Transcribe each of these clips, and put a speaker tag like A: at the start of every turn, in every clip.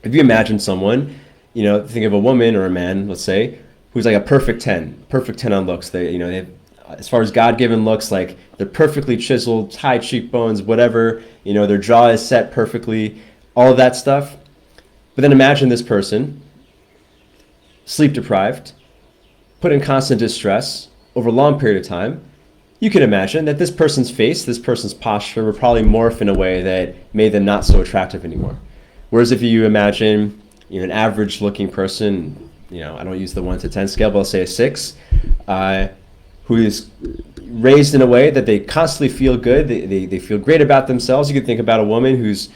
A: If you imagine someone, think of a woman or a man, let's say, who's like a perfect 10 on looks. They have, as far as God-given looks, like they're perfectly chiseled, high cheekbones, whatever, their jaw is set perfectly, all of that stuff. But then imagine this person, sleep deprived, put in constant distress over a long period of time. You can imagine that this person's face, this person's posture will probably morph in a way that made them not so attractive anymore. Whereas if you imagine an average looking person, I don't use the 1 to 10 scale, but I'll say a 6, who is raised in a way that they constantly feel good, they feel great about themselves. You could think about a woman who's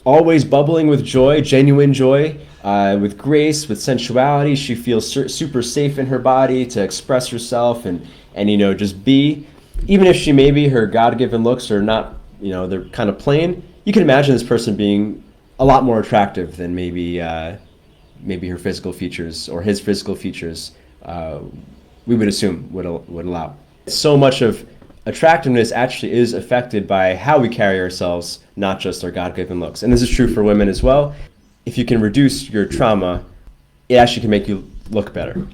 A: always bubbling with joy, genuine joy, with grace, with sensuality. She feels super safe in her body to express herself and just be. Even if maybe her God-given looks are not, they're kind of plain, you can imagine this person being a lot more attractive than maybe her physical features or his physical features we would assume would allow. So much of attractiveness actually is affected by how we carry ourselves, not just our God-given looks. And this is true for women as well. If you can reduce your trauma, it actually can make you look better.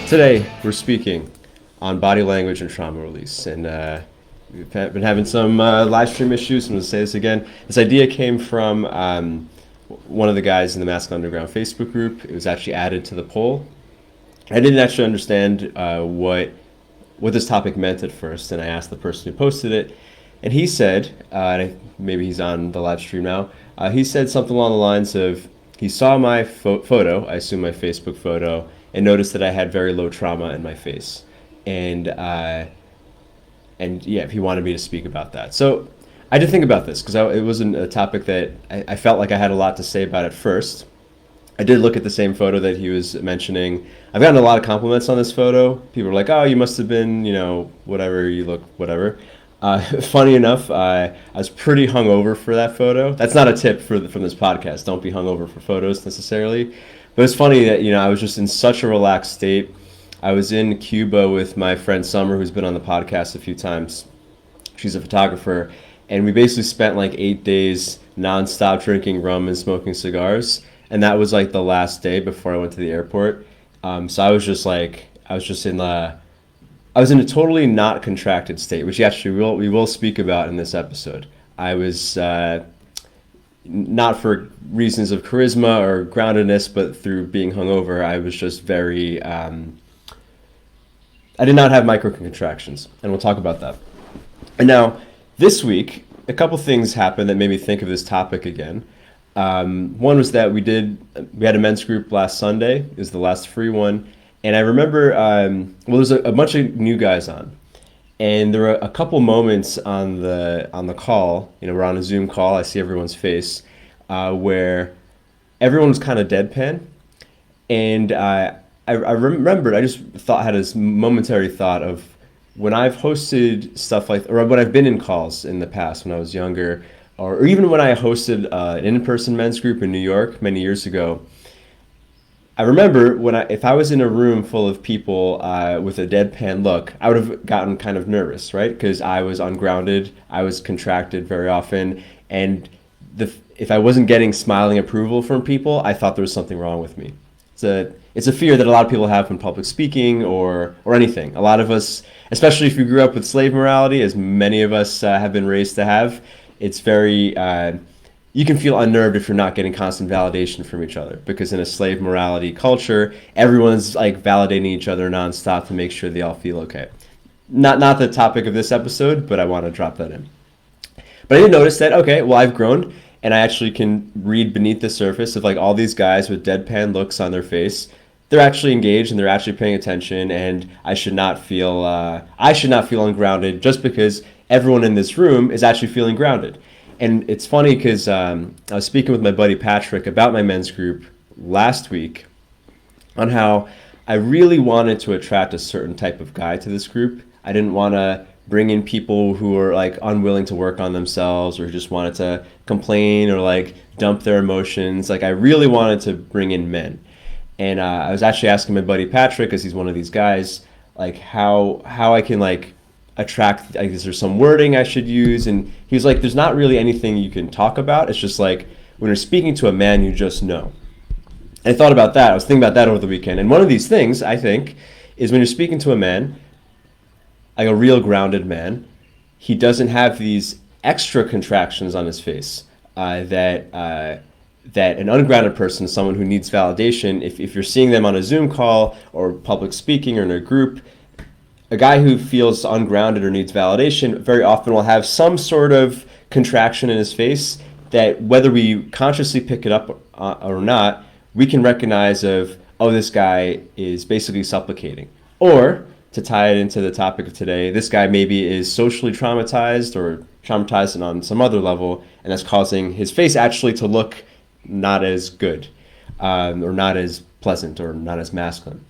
A: Today, we're speaking on body language and trauma release. And we've been having some live stream issues. I'm going to say this again. This idea came from one of the guys in the Masculine Underground Facebook group. It was actually added to the poll. I didn't actually understand what this topic meant at first, and I asked the person who posted it. And he said, maybe he's on the live stream now, he said something along the lines of, he saw my photo, I assume my Facebook photo, and noticed that I had very low trauma in my face. And yeah, if he wanted me to speak about that. So I did think about this because it wasn't a topic that I felt like I had a lot to say about at first. I did look at the same photo that he was mentioning. I've gotten a lot of compliments on this photo. People are like, oh, you must have been, whatever, you look, whatever. Funny enough, I was pretty hungover for that photo. That's not a tip from this podcast. Don't be hungover for photos necessarily. But it's funny that, I was just in such a relaxed state. I was in Cuba with my friend Summer, who's been on the podcast a few times. She's a photographer. And we basically spent like 8 days nonstop drinking rum and smoking cigars. And that was like the last day before I went to the airport. So I was in a totally not contracted state, which actually we will speak about in this episode. I was not for reasons of charisma or groundedness, but through being hungover, I was just very, I did not have microcontractions, and we'll talk about that. And now, this week, a couple things happened that made me think of this topic again. One was that we had a men's group last Sunday. It was the last free one. And I remember, there's a bunch of new guys on. And there were a couple moments on the call, we're on a Zoom call, I see everyone's face, where everyone was kind of deadpan. And I remembered, I just had this momentary thought of when I've hosted stuff like, or when I've been in calls in the past when I was younger, or even when I hosted an in-person men's group in New York many years ago. I remember if I was in a room full of people with a deadpan look, I would have gotten kind of nervous, right? Because I was ungrounded, I was contracted very often, and if I wasn't getting smiling approval from people, I thought there was something wrong with me. It's a fear that a lot of people have when public speaking or anything. A lot of us, especially if you grew up with slave morality, as many of us have been raised to have, it's very... you can feel unnerved if you're not getting constant validation from each other, because in a slave morality culture, everyone's like validating each other nonstop to make sure they all feel okay. Not the topic of this episode, but I want to drop that in. But I did notice that, okay, well, I've grown and I actually can read beneath the surface of like all these guys with deadpan looks on their face. They're actually engaged and they're actually paying attention, and I should not feel ungrounded just because everyone in this room is actually feeling grounded. And it's funny because I was speaking with my buddy Patrick about my men's group last week on how I really wanted to attract a certain type of guy to this group. I didn't want to bring in people who are like unwilling to work on themselves or who just wanted to complain or like dump their emotions. Like I really wanted to bring in men. And I was actually asking my buddy Patrick, because he's one of these guys, like how I can like attract. Like, is there some wording I should use? And he was like, "There's not really anything you can talk about. It's just like when you're speaking to a man, you just know." And I thought about that. I was thinking about that over the weekend. And one of these things, I think, is when you're speaking to a man, like a real grounded man, he doesn't have these extra contractions on his face that an ungrounded person, someone who needs validation, if you're seeing them on a Zoom call or public speaking or in a group, a guy who feels ungrounded or needs validation very often will have some sort of contraction in his face that, whether we consciously pick it up or not, we can recognize of, oh, this guy is basically supplicating. Or, to tie it into the topic of today, this guy maybe is socially traumatized or traumatized on some other level, and that's causing his face actually to look not as good, or not as pleasant, or not as masculine.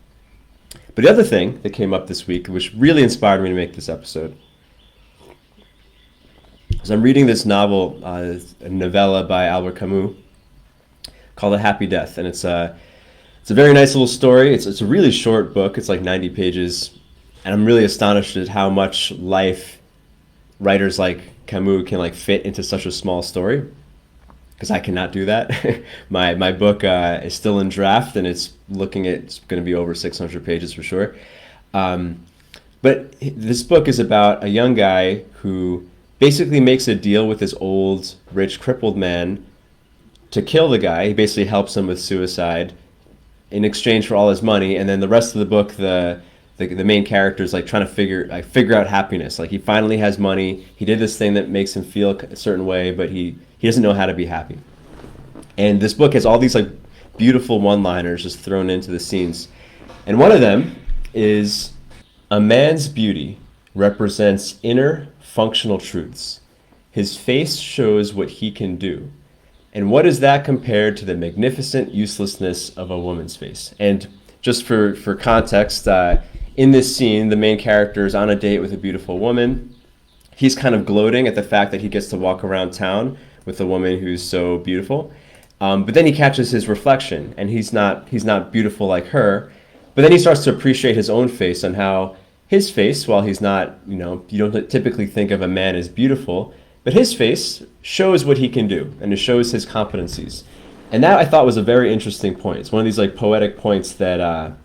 A: But the other thing that came up this week, which really inspired me to make this episode, is I'm reading this novel, a novella by Albert Camus, called A Happy Death, and it's a very nice little story. It's a really short book. It's like 90 pages, and I'm really astonished at how much life writers like Camus can like fit into such a small story, because I cannot do that. My book is still in draft, and it's going to be over 600 pages for sure. But this book is about a young guy who basically makes a deal with this old, rich, crippled man to kill the guy. He basically helps him with suicide in exchange for all his money, and then the rest of the book, the main character is like trying to figure out happiness. Like, he finally has money. He did this thing that makes him feel a certain way, but he doesn't know how to be happy. And this book has all these like beautiful one-liners just thrown into the scenes. And one of them is, "A man's beauty represents inner functional truths. His face shows what he can do. And what is that compared to the magnificent uselessness of a woman's face?" And just for context, in this scene, the main character is on a date with a beautiful woman. He's kind of gloating at the fact that he gets to walk around town with a woman who's so beautiful. But then he catches his reflection, and he's not beautiful like her. But then he starts to appreciate his own face, and how his face, while he's not, you don't typically think of a man as beautiful, but his face shows what he can do, and it shows his competencies. And that, I thought, was a very interesting point. It's one of these like poetic points that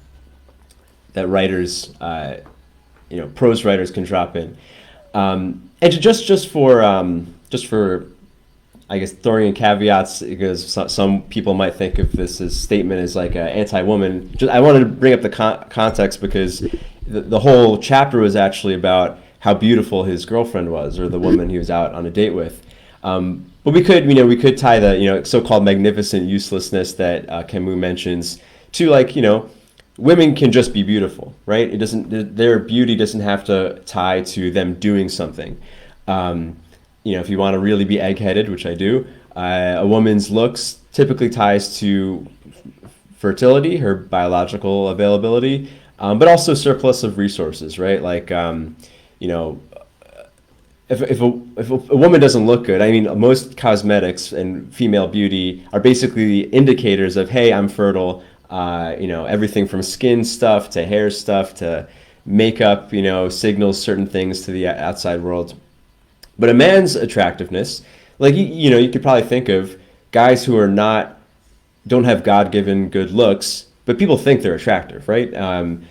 A: writers, prose writers can drop in. And just for I guess throwing in caveats, because some people might think of this as statement as like anti-woman. I wanted to bring up the context, because the whole chapter was actually about how beautiful his girlfriend was, or the woman he was out on a date with. But we could tie the so-called magnificent uselessness that Camus mentions to, like, women can just be beautiful, right? Their beauty doesn't have to tie to them doing something. If you want to really be egg-headed, which I do, a woman's looks typically ties to fertility, her biological availability, but also surplus of resources, right? Like, if a woman doesn't look good, I mean, most cosmetics and female beauty are basically indicators of, hey, I'm fertile. Everything from skin stuff to hair stuff to makeup, signals certain things to the outside world. But a man's attractiveness, like, you could probably think of guys who don't have God-given good looks, but people think they're attractive, right? And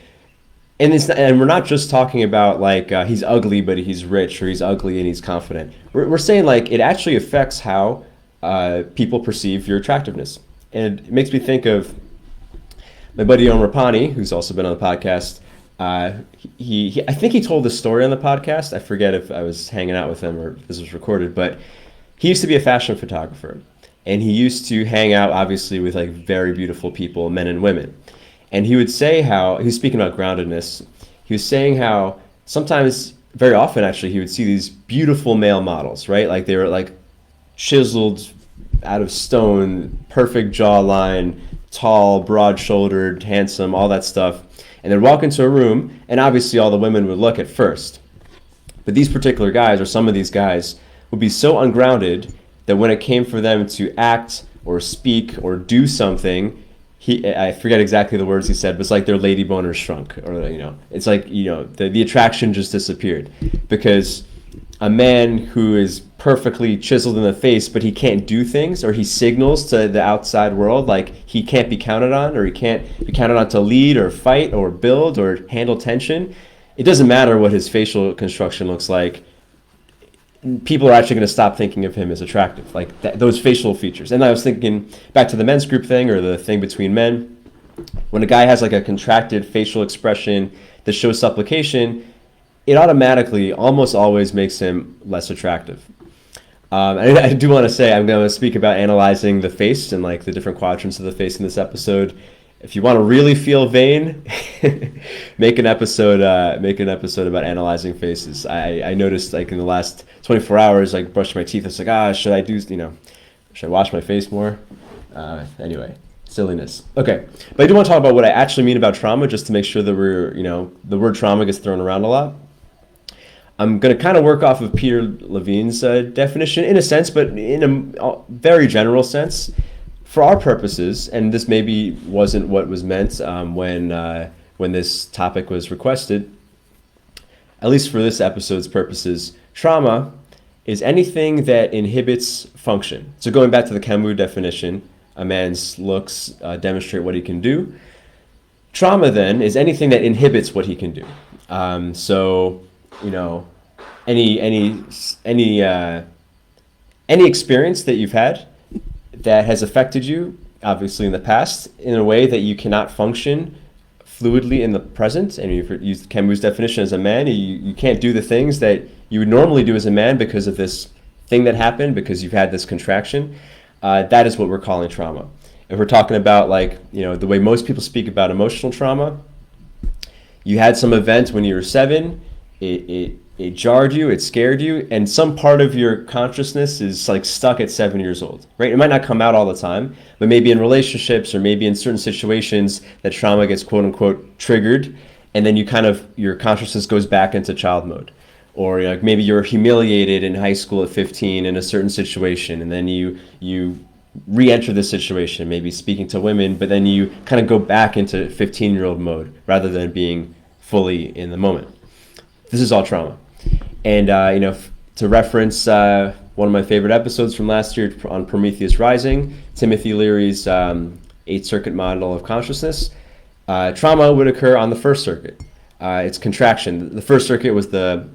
A: we're not just talking about like he's ugly but he's rich, or he's ugly and he's confident. We're saying like it actually affects how people perceive your attractiveness. And it makes me think of my buddy Omar Pani, who's also been on the podcast. I think he told this story on the podcast. I forget if I was hanging out with him or if this was recorded, but he used to be a fashion photographer, and he used to hang out obviously with like very beautiful people, men and women. And he would say how, he was speaking about groundedness, he was saying how sometimes, very often actually, he would see these beautiful male models, right? Like they were like chiseled out of stone, perfect jawline, tall, broad-shouldered, handsome, all that stuff. And they'd walk into a room, and obviously all the women would look at first. But these particular guys, or some of these guys, would be so ungrounded that when it came for them to act or speak or do something, I forget exactly the words he said, but it's like their lady boner shrunk, or it's like the attraction just disappeared, because a man who is perfectly chiseled in the face, but he can't do things, or he signals to the outside world like he can't be counted on, or he can't be counted on to lead or fight or build or handle tension. It doesn't matter what his facial construction looks like. People are actually going to stop thinking of him as attractive, like those facial features. And I was thinking back to the men's group thing, or the thing between men. When a guy has like a contracted facial expression that shows supplication, it automatically almost always makes him less attractive. And I do want to say, I'm going to speak about analyzing the face and like the different quadrants of the face in this episode. If you want to really feel vain, make an episode about analyzing faces. I noticed like in the last 24 hours, like brushing my teeth, it's like, should I wash my face more? Anyway, silliness. Okay, but I do want to talk about what I actually mean about trauma, just to make sure that the word trauma gets thrown around a lot. I'm going to kind of work off of Peter Levine's definition in a sense, but in a very general sense. For our purposes, and this maybe wasn't what was meant when this topic was requested, at least for this episode's purposes, trauma is anything that inhibits function. So going back to the Camus definition, a man's looks demonstrate what he can do. Trauma then is anything that inhibits what he can do. Any experience that you've had that has affected you, obviously in the past, in a way that you cannot function fluidly in the present, and you use Camus' definition as a man, you can't do the things that you would normally do as a man because of this thing that happened, because you've had this contraction. That is what we're calling trauma. If we're talking about the way most people speak about emotional trauma, you had some event when you were 7, it jarred you, it scared you, and some part of your consciousness is like stuck at 7 years old, right? It might not come out all the time, but maybe in relationships or maybe in certain situations that trauma gets quote unquote triggered, and then your consciousness goes back into child mode. Or maybe you're humiliated in high school at 15 in a certain situation, and then you re-enter the situation, maybe speaking to women, but then you kind of go back into 15-year-old mode rather than being fully in the moment. This is all trauma. And, to reference one of my favorite episodes from last year on Prometheus Rising, Timothy Leary's 8th Circuit model of consciousness, trauma would occur on the first circuit. It's contraction. The first circuit was the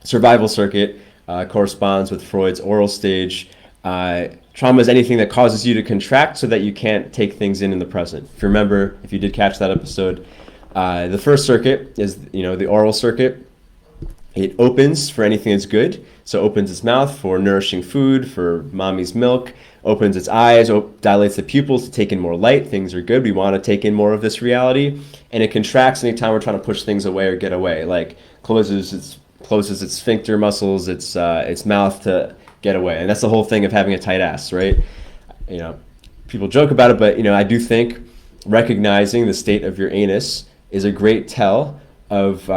A: survival circuit, corresponds with Freud's oral stage. Trauma is anything that causes you to contract so that you can't take things in the present. If you remember, if you did catch that episode, the first circuit is, the oral circuit. It opens for anything that's good. So opens its mouth for nourishing food, for mommy's milk, opens its eyes, dilates the pupils to take in more light. Things are good. We want to take in more of this reality. And it contracts anytime we're trying to push things away or get away, like closes its sphincter muscles, its mouth to get away. And that's the whole thing of having a tight ass, right? People joke about it, but I do think recognizing the state of your anus is a great tell of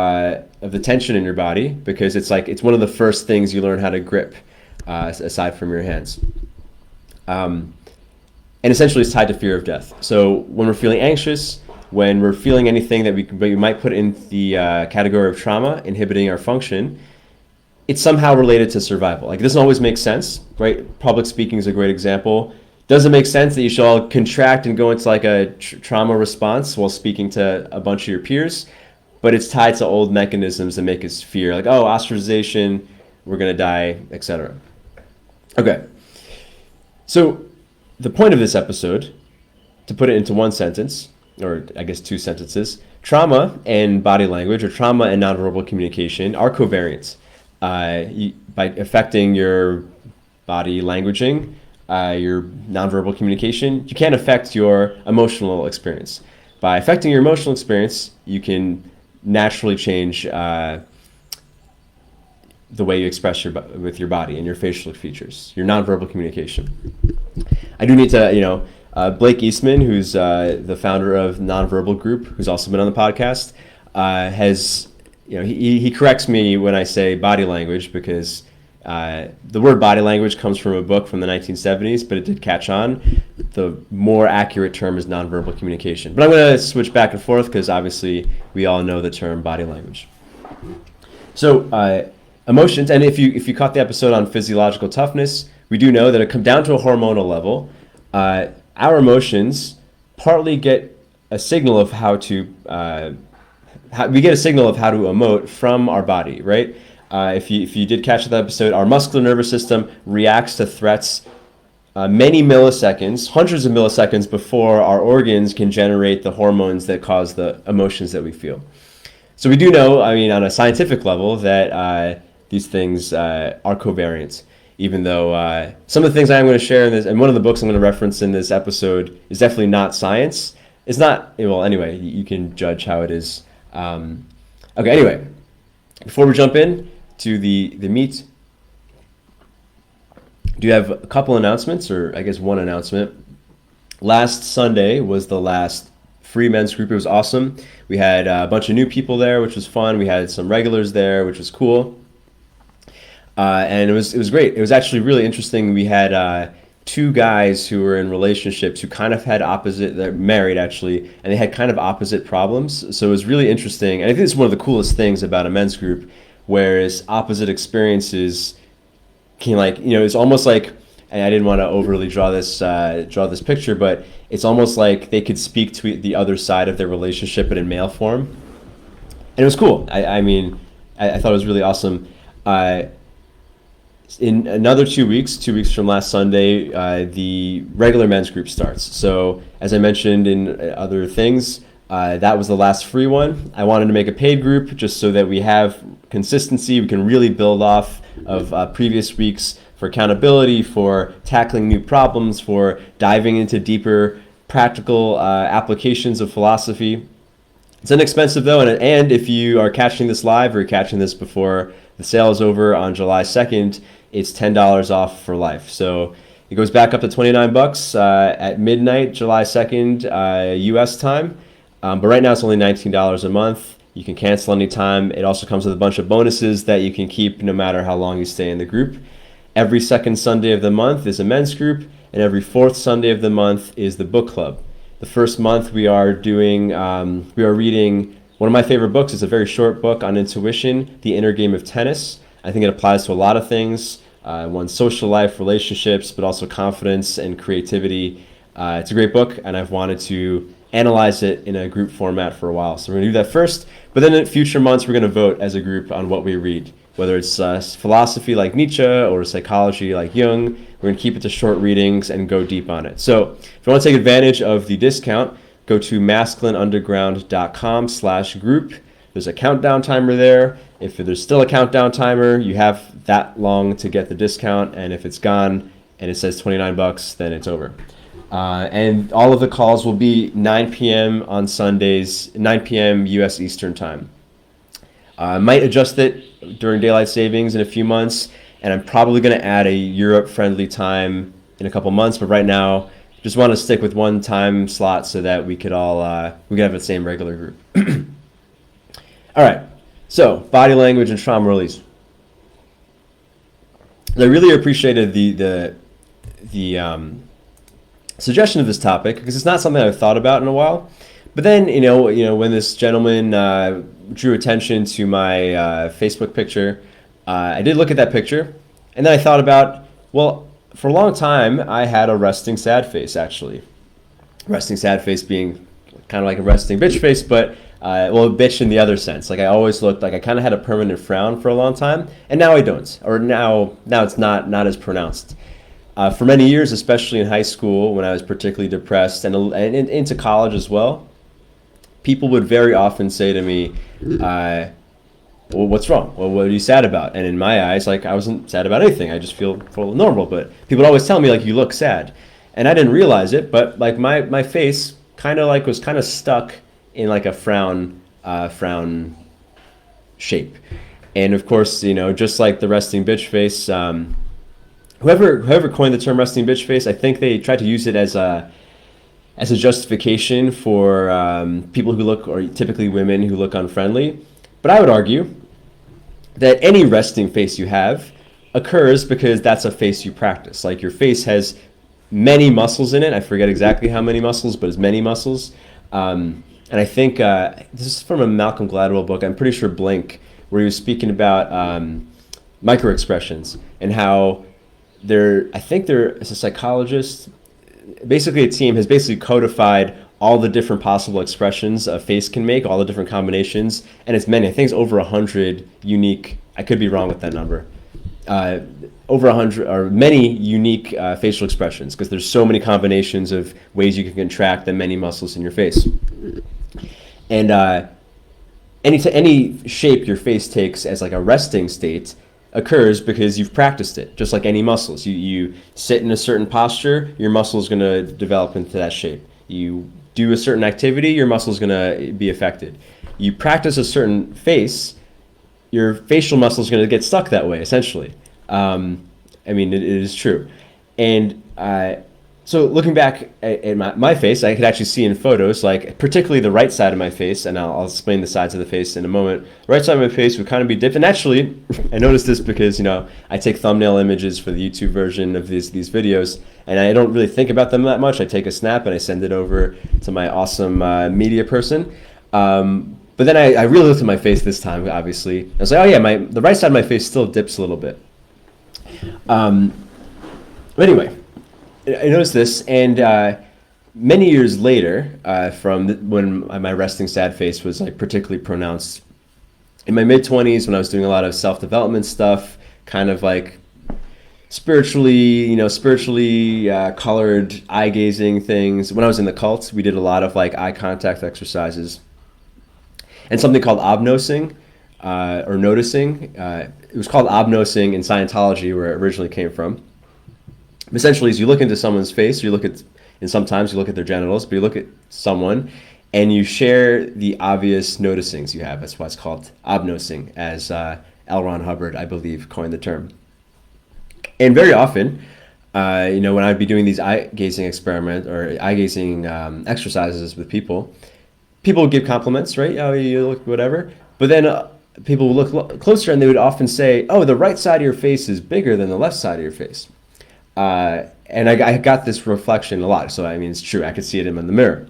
A: the tension in your body, because it's one of the first things you learn how to grip, aside from your hands. And essentially it's tied to fear of death. So when we're feeling anxious, when we're feeling anything that we might put in the category of trauma, inhibiting our function, it's somehow related to survival. Like, it doesn't always make sense, right? Public speaking is a great example. Doesn't make sense that you should all contract and go into like a trauma response while speaking to a bunch of your peers, but it's tied to old mechanisms that make us fear, like, ostracization, we're going to die, etc. Okay. So the point of this episode, to put it into one sentence, or I guess 2 sentences, trauma and body language, or trauma and nonverbal communication, are covariant. By affecting your body languaging, your nonverbal communication, you can't affect your emotional experience. By affecting your emotional experience, you can naturally change the way you express with your body and your facial features, your nonverbal communication. I do need to, Blake Eastman, who's the founder of Nonverbal Group, who's also been on the podcast, has he corrects me when I say body language because the word body language comes from a book from the 1970s, but it did catch on. The more accurate term is nonverbal communication. But I'm going to switch back and forth because obviously we all know the term body language. So emotions, and if you caught the episode on physiological toughness, we do know that it comes down to a hormonal level. Our emotions partly get a signal of how to we get a signal of how to emote from our body, right? If you did catch that episode, our muscular nervous system reacts to threats many milliseconds, hundreds of milliseconds before our organs can generate the hormones that cause the emotions that we feel. So we do know, I mean, on a scientific level, that these things are covariant, even though some of the things I'm going to share in this, and one of the books I'm going to reference in this episode is definitely not science. It's not, well, anyway, you can judge how it is. Okay, anyway, before we jump in to the meat, do you have a couple announcements, or I guess one announcement? Last Sunday was the last free men's group. It was awesome. We had a bunch of new people there, which was fun. We had some regulars there, which was cool. And it was great. It was actually really interesting. We had two guys who were in relationships who kind of had they're married actually, and they had kind of opposite problems. So it was really interesting. And I think it's one of the coolest things about a men's group, whereas opposite experiences can, like, it's almost like, and I didn't want to overly draw this picture, but it's almost like they could speak to the other side of their relationship, but in male form. And it was cool. I mean, I thought it was really awesome. In another 2 weeks, 2 weeks from last Sunday, the regular men's group starts. So as I mentioned in other things, that was the last free one. I wanted to make a paid group just so that we have consistency. We can really build off of previous weeks for accountability, for tackling new problems, for diving into deeper practical applications of philosophy. It's inexpensive though, and if you are catching this live or catching this before the sale is over on July 2nd, it's $10 off for life. So it goes back up to $29 at midnight, July 2nd, US time. But right now it's only $19 a month. You can cancel anytime. It also comes with a bunch of bonuses that you can keep no matter how long you stay in the group. Every second Sunday of the month is a men's group, and every fourth Sunday of the month is the book club. The first month we are reading one of my favorite books. It's a very short book on intuition, The Inner Game of Tennis. I think it applies to a lot of things, one's social life, relationships, but also confidence and creativity. It's a great book, and I've wanted to analyze it in a group format for a while. So we're going to do that first, but then in future months we're going to vote as a group on what we read, whether it's philosophy like Nietzsche or psychology like Jung. We're going to keep it to short readings and go deep on it. So if you want to take advantage of the discount, go to masculineunderground.com/group. There's a countdown timer there. If there's still a countdown timer, you have that long to get the discount, and if it's gone and it says $29, then it's over. And all of the calls will be 9 p.m. on Sundays, 9 p.m. U.S. Eastern Time. I might adjust it during daylight savings in a few months, and I'm probably going to add a Europe-friendly time in a couple months, but right now, just want to stick with one time slot so that we could all we could have the same regular group. All right, so body language and trauma release. I really appreciated the suggestion of this topic because it's not something I've thought about in a while. But then, when this gentleman drew attention to my Facebook picture, I did look at that picture, and then I thought about, well, for a long time, I had a resting sad face, actually. Resting sad face being kind of like a resting bitch face, but, bitch in the other sense. Like, I always looked like I kind of had a permanent frown for a long time, and now I don't. Or now it's not as pronounced. For many years, especially in high school, when I was particularly depressed, and into college as well, people would very often say to me, well, what's wrong? Well, what are you sad about? And in my eyes, like, I wasn't sad about anything. I just feel normal. But people would always tell me, like, you look sad. And I didn't realize it, but like my face kind of like was kind of stuck in like a frown shape. And of course, just like the resting bitch face, whoever coined the term resting bitch face, I think they tried to use it as a justification for people who look, or typically women who look unfriendly. But I would argue that any resting face you have occurs because that's a face you practice. Like your face has many muscles in it. I forget exactly how many muscles, but it's many muscles. And I think this is from a Malcolm Gladwell book. I'm pretty sure Blink, where he was speaking about micro expressions and how I think there is a psychologist, basically a team has basically codified all the different possible expressions a face can make, all the different combinations, and it's many. I think it's over 100 unique. I could be wrong with that number. Over 100 or many unique facial expressions, because there's so many combinations of ways you can contract the many muscles in your face. And any shape your face takes as like a resting state occurs because you've practiced it, just like any muscles. You sit in a certain posture, your muscle is going to develop into that shape. You do a certain activity, your muscle is going to be affected. You practice a certain face, your facial muscle is going to get stuck that way, essentially. I mean, it is true. And so looking back at my face, I could actually see in photos, like particularly the right side of my face, and I'll explain the sides of the face in a moment. The right side of my face would kind of be dipped. And actually, I noticed this because, I take thumbnail images for the YouTube version of these videos, and I don't really think about them that much. I take a snap and I send it over to my awesome media person. But then I really looked at my face this time, obviously. I was like, oh yeah, the right side of my face still dips a little bit. But anyway, I noticed this, and many years later, from when my resting sad face was like particularly pronounced, in my mid-20s, when I was doing a lot of self-development stuff, kind of like spiritually colored eye-gazing things. When I was in the cult, we did a lot of like eye contact exercises, and something called obnosing, or noticing. It was called obnosing in Scientology, where it originally came from. Essentially, as you look into someone's face, and sometimes you look at their genitals, but you look at someone and you share the obvious noticings you have. That's why it's called obnosing, as L. Ron Hubbard, I believe, coined the term. And very often, when I'd be doing these eye-gazing exercises with people would give compliments, right? Oh, you look whatever. But then people would look closer and they would often say, oh, the right side of your face is bigger than the left side of your face. And I got this reflection a lot. So, I mean, it's true. I could see it in the mirror.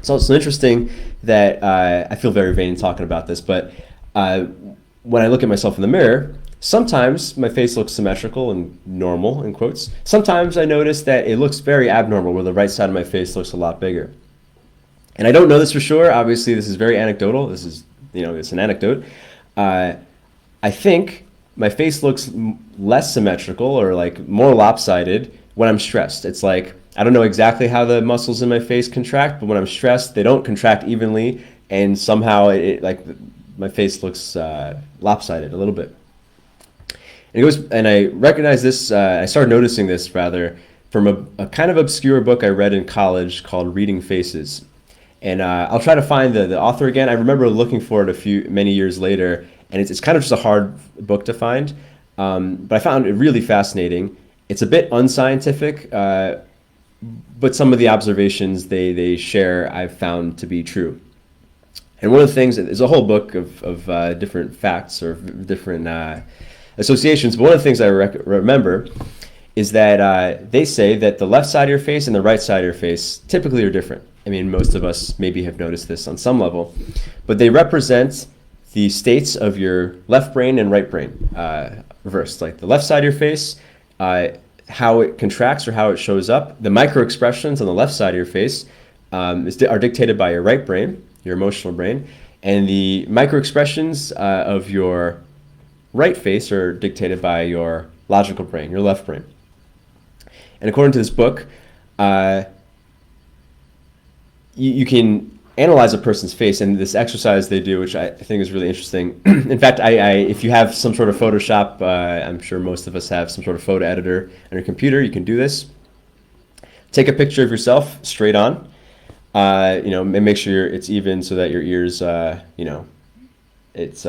A: So it's interesting that I feel very vain talking about this, but when I look at myself in the mirror, sometimes my face looks symmetrical and normal, in quotes. Sometimes I notice that it looks very abnormal, where the right side of my face looks a lot bigger. And I don't know this for sure. Obviously, this is very anecdotal. This is, it's an anecdote. I think my face looks less symmetrical or like more lopsided when I'm stressed. It's like, I don't know exactly how the muscles in my face contract, but when I'm stressed, they don't contract evenly, and somehow my face looks lopsided a little bit. And I recognize this, I started noticing this rather from a kind of obscure book I read in college called Reading Faces. And I'll try to find the author again. I remember looking for it many years later, and it's kind of just a hard book to find. But I found it really fascinating. It's a bit unscientific, but some of the observations they share I've found to be true. And one of the things, there's a whole book of different facts or different associations, but one of the things I remember is that they say that the left side of your face and the right side of your face typically are different. I mean, most of us maybe have noticed this on some level, but they represent the states of your left brain and right brain reversed. Like the left side of your face, how it contracts or how it shows up. The micro expressions on the left side of your face are dictated by your right brain, your emotional brain, and the micro expressions of your right face are dictated by your logical brain, your left brain. And according to this book, you can analyze a person's face, and this exercise they do, which I think is really interesting. In fact, if you have some sort of Photoshop, I'm sure most of us have some sort of photo editor on your computer, you can do this. Take a picture of yourself straight on, and make sure it's even so that your ears, it's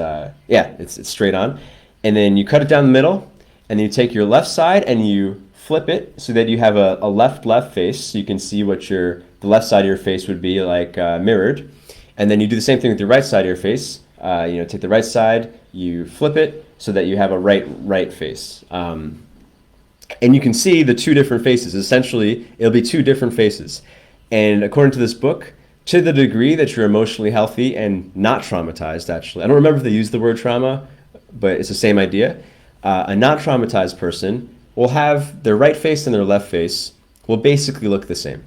A: straight on. And then you cut it down the middle, and then you take your left side and you flip it so that you have a left face, so you can see what the left side of your face would be like mirrored. And then you do the same thing with your right side of your face. take the right side, you flip it so that you have a right face. And you can see the two different faces. Essentially, it'll be two different faces. And according to this book, to the degree that you're emotionally healthy and not traumatized, actually, I don't remember if they use the word trauma, but it's the same idea. A not traumatized person will have their right face and their left face will basically look the same.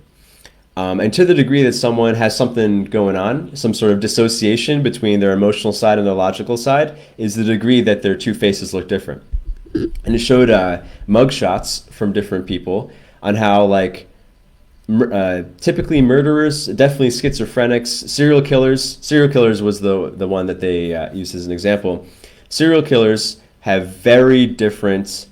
A: And to the degree that someone has something going on, some sort of dissociation between their emotional side and their logical side, is the degree that their two faces look different. And it showed mug shots from different people on how, like, typically murderers, definitely schizophrenics, serial killers was the one that they used as an example. Serial killers have very different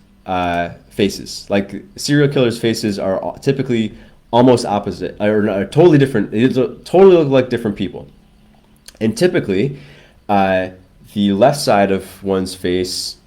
A: faces. Like, serial killers' faces are typically almost opposite, or totally different. They totally look like different people. And typically, the left side of one's face,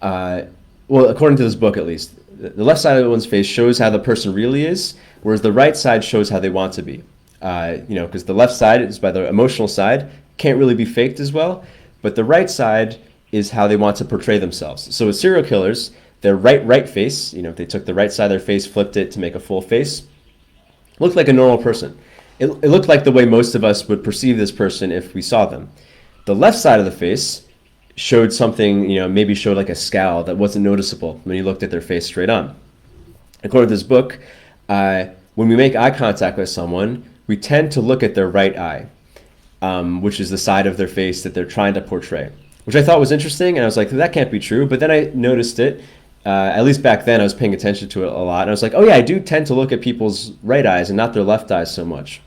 A: well, according to this book at least, the left side of one's face shows how the person really is, whereas the right side shows how they want to be. Because the left side is by the emotional side, can't really be faked as well, but the right side is how they want to portray themselves. So with serial killers, their right face, if they took the right side of their face, flipped it to make a full face, looked like a normal person. It looked like the way most of us would perceive this person if we saw them. The left side of the face showed something, maybe showed like a scowl that wasn't noticeable when you looked at their face straight on. According to this book, when we make eye contact with someone, we tend to look at their right eye, which is the side of their face that they're trying to portray, which I thought was interesting. And I was like, that can't be true. But then I noticed it. At least back then, I was paying attention to it a lot. And I was like, oh yeah, I do tend to look at people's right eyes and not their left eyes so much.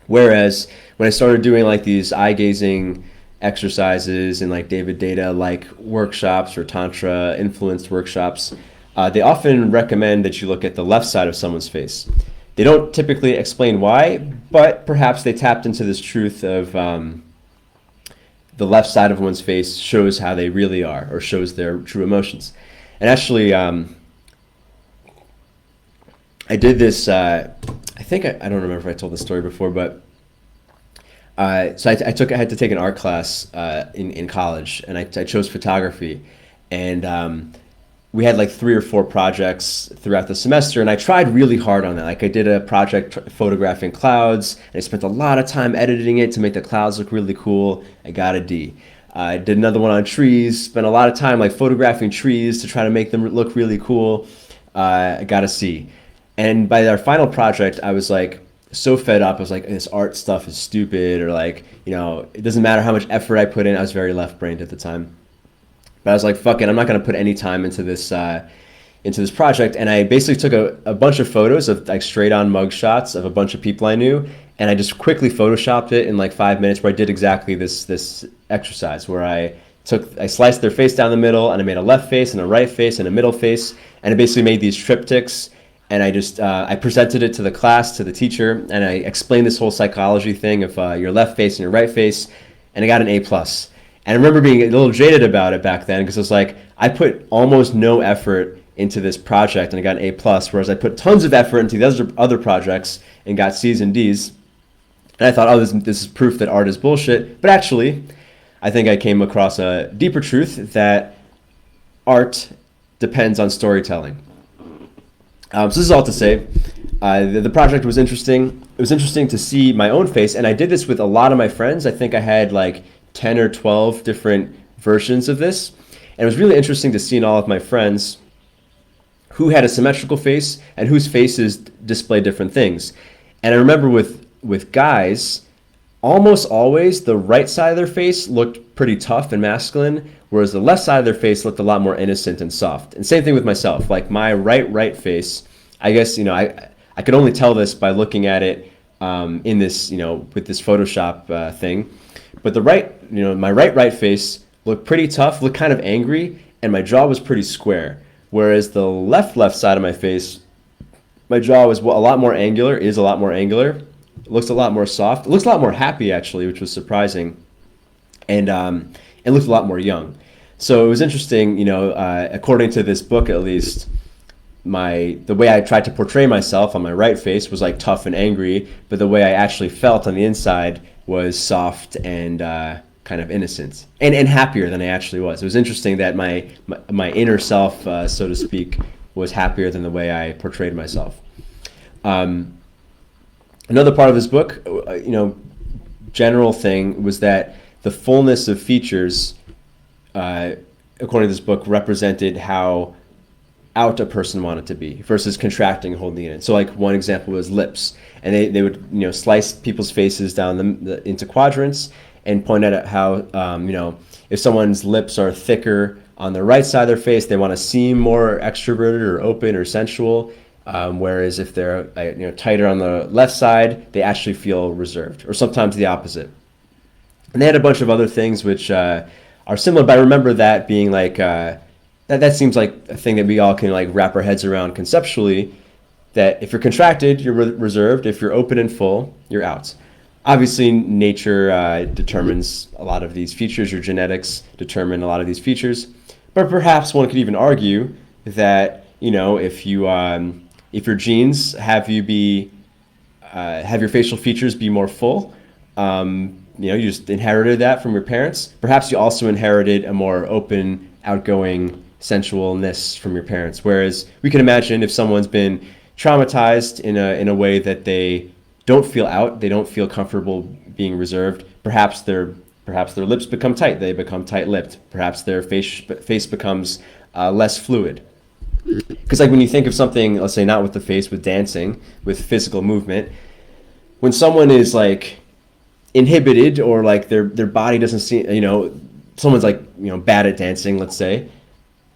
A: Whereas when I started doing like these eye gazing exercises and like David Data like workshops or Tantra influenced workshops, they often recommend that you look at the left side of someone's face. They don't typically explain why, but perhaps they tapped into this truth of the left side of one's face shows how they really are, or shows their true emotions. And actually, I did this, I think, I don't remember if I told this story before, but so I had to take an art class in college, and I chose photography. And we had like 3 or 4 projects throughout the semester, and I tried really hard on that. Like, I did a project photographing clouds, and I spent a lot of time editing it to make the clouds look really cool. I got a D. I did another one on trees, spent a lot of time like photographing trees to try to make them look really cool. I got a C. And by our final project, I was like so fed up. I was like, this art stuff is stupid, or like, it doesn't matter how much effort I put in. I was very left-brained at the time. But I was like, fuck it, I'm not going to put any time into this project. And I basically took a bunch of photos of like straight-on mug shots of a bunch of people I knew, and I just quickly photoshopped it in like 5 minutes, where I did exactly this exercise where I sliced their face down the middle, and I made a left face and a right face and a middle face, and I basically made these triptychs. And I just I presented it to the class, to the teacher, and I explained this whole psychology thing of your left face and your right face, and I got an A+. And I remember being a little jaded about it back then, because it was like, I put almost no effort into this project and I got an A+, whereas I put tons of effort into the other projects and got C's and D's. And I thought, oh, this is proof that art is bullshit. But actually, I think I came across a deeper truth that art depends on storytelling. So this is all to say, the project was interesting. It was interesting to see my own face, and I did this with a lot of my friends. I think I had like 10 or 12 different versions of this. And it was really interesting to see in all of my friends who had a symmetrical face and whose faces displayed different things. And I remember with guys, almost always the right side of their face looked pretty tough and masculine, whereas the left side of their face looked a lot more innocent and soft. And same thing with myself. Like my right face, I guess, I could only tell this by looking at it in this, with this Photoshop thing. But my right face looked pretty tough, looked kind of angry, and my jaw was pretty square. Whereas the left side of my face, my jaw was a lot more angular, is a lot more angular. It looks a lot more soft. It looks a lot more happy, actually, which was surprising. And it looked a lot more young. So it was interesting, according to this book at least, the way I tried to portray myself on my right face was like tough and angry, but the way I actually felt on the inside was soft and kind kind of innocent and happier than I actually was. It was interesting that my inner self, so to speak, was happier than the way I portrayed myself. Another part of his book, general thing, was that the fullness of features, according to this book, represented how out a person wanted to be versus contracting and holding it in. So like one example was lips, and they would slice people's faces down into quadrants and point out how if someone's lips are thicker on the right side of their face, they want to seem more extroverted or open or sensual, whereas if they're tighter on the left side, they actually feel reserved, or sometimes the opposite. And they had a bunch of other things which are similar, but I remember that being like that seems like a thing that we all can like wrap our heads around conceptually, that if you're contracted, you're reserved. If you're open and full, you're out. Obviously, nature determines a lot of these features. Your genetics determine a lot of these features. But perhaps one could even argue that if your genes have you have your facial features be more full, you just inherited that from your parents. Perhaps you also inherited a more open, outgoing sensualness from your parents. Whereas we can imagine if someone's been traumatized in a way that they don't feel out, they don't feel comfortable being reserved, perhaps their lips become tight, they become tight-lipped. Perhaps their face becomes less fluid. Because like when you think of something, let's say not with the face, with dancing, with physical movement, when someone is like inhibited or like their body doesn't seem, someone's like bad at dancing, let's say,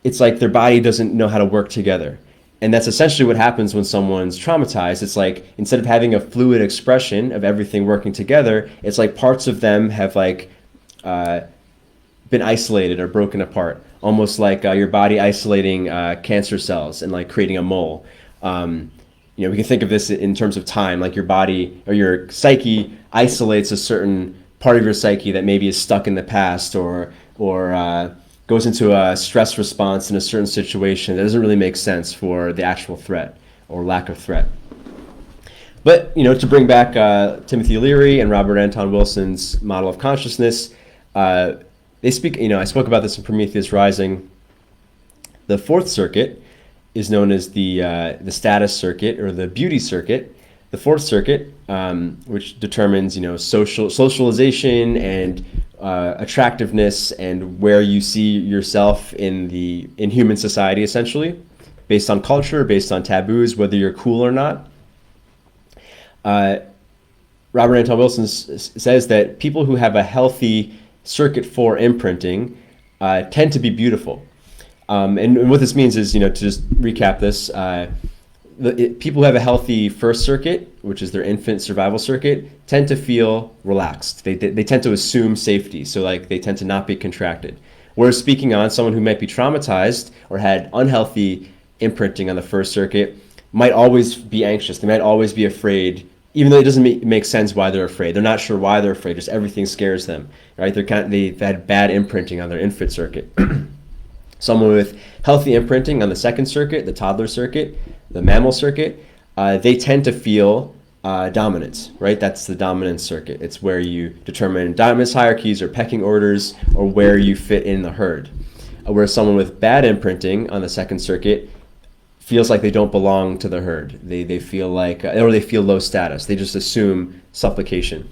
A: it's like their body doesn't know how to work together. And that's essentially what happens when someone's traumatized. It's like instead of having a fluid expression of everything working together, it's like parts of them have like been isolated or broken apart, almost like your body isolating cancer cells and like creating a mole. We can think of this in terms of time, like your body or your psyche isolates a certain part of your psyche that maybe is stuck in the past or goes into a stress response in a certain situation that doesn't really make sense for the actual threat or lack of threat. But, to bring back Timothy Leary and Robert Anton Wilson's model of consciousness, they speak, I spoke about this in Prometheus Rising. The fourth circuit is known as the status circuit or the beauty circuit. The fourth circuit, which determines, socialization and attractiveness and where you see yourself in human society, essentially, based on culture, based on taboos, whether you're cool or not. Robert Anton Wilson says that people who have a healthy circuit 4 imprinting tend to be beautiful. And what this means is, to just recap this, people who have a healthy first circuit, which is their infant survival circuit, tend to feel relaxed. They tend to assume safety, so like they tend to not be contracted. Whereas speaking on someone who might be traumatized or had unhealthy imprinting on the first circuit might always be anxious. They might always be afraid, even though it doesn't make sense why they're afraid. They're not sure why they're afraid. Just everything scares them, right? They've had bad imprinting on their infant circuit. Someone with healthy imprinting on the second circuit, the toddler circuit, the mammal circuit, they tend to feel dominance, right? That's the dominance circuit. It's where you determine dominance hierarchies or pecking orders or where you fit in the herd. Whereas someone with bad imprinting on the second circuit feels like they don't belong to the herd. They feel like, or they feel low status. They just assume supplication.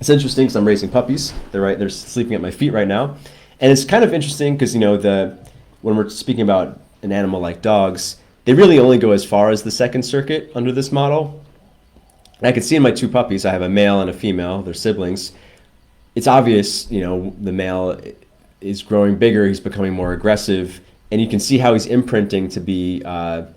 A: It's interesting because I'm raising puppies. They're sleeping at my feet right now. And it's kind of interesting because, when we're speaking about an animal like dogs, they really only go as far as the second circuit under this model. And I can see in my two puppies, I have a male and a female, they're siblings. It's obvious, the male is growing bigger, he's becoming more aggressive, and you can see how he's imprinting to be have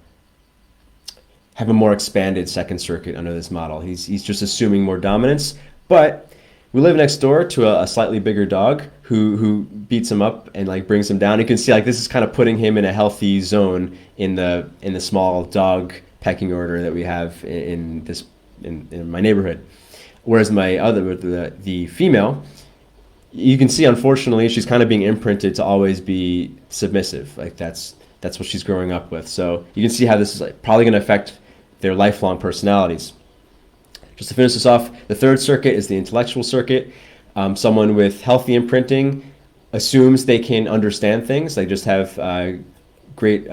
A: a more expanded second circuit under this model. He's just assuming more dominance, but we live next door to a slightly bigger dog who beats him up and like brings him down. You can see like this is kind of putting him in a healthy zone in the small dog pecking order that we have in my neighborhood. Whereas the female, you can see unfortunately she's kind of being imprinted to always be submissive. Like that's what she's growing up with. So you can see how this is like probably going to affect their lifelong personalities. Just to finish this off, the third circuit is the intellectual circuit. Someone with healthy imprinting assumes they can understand things. They just have great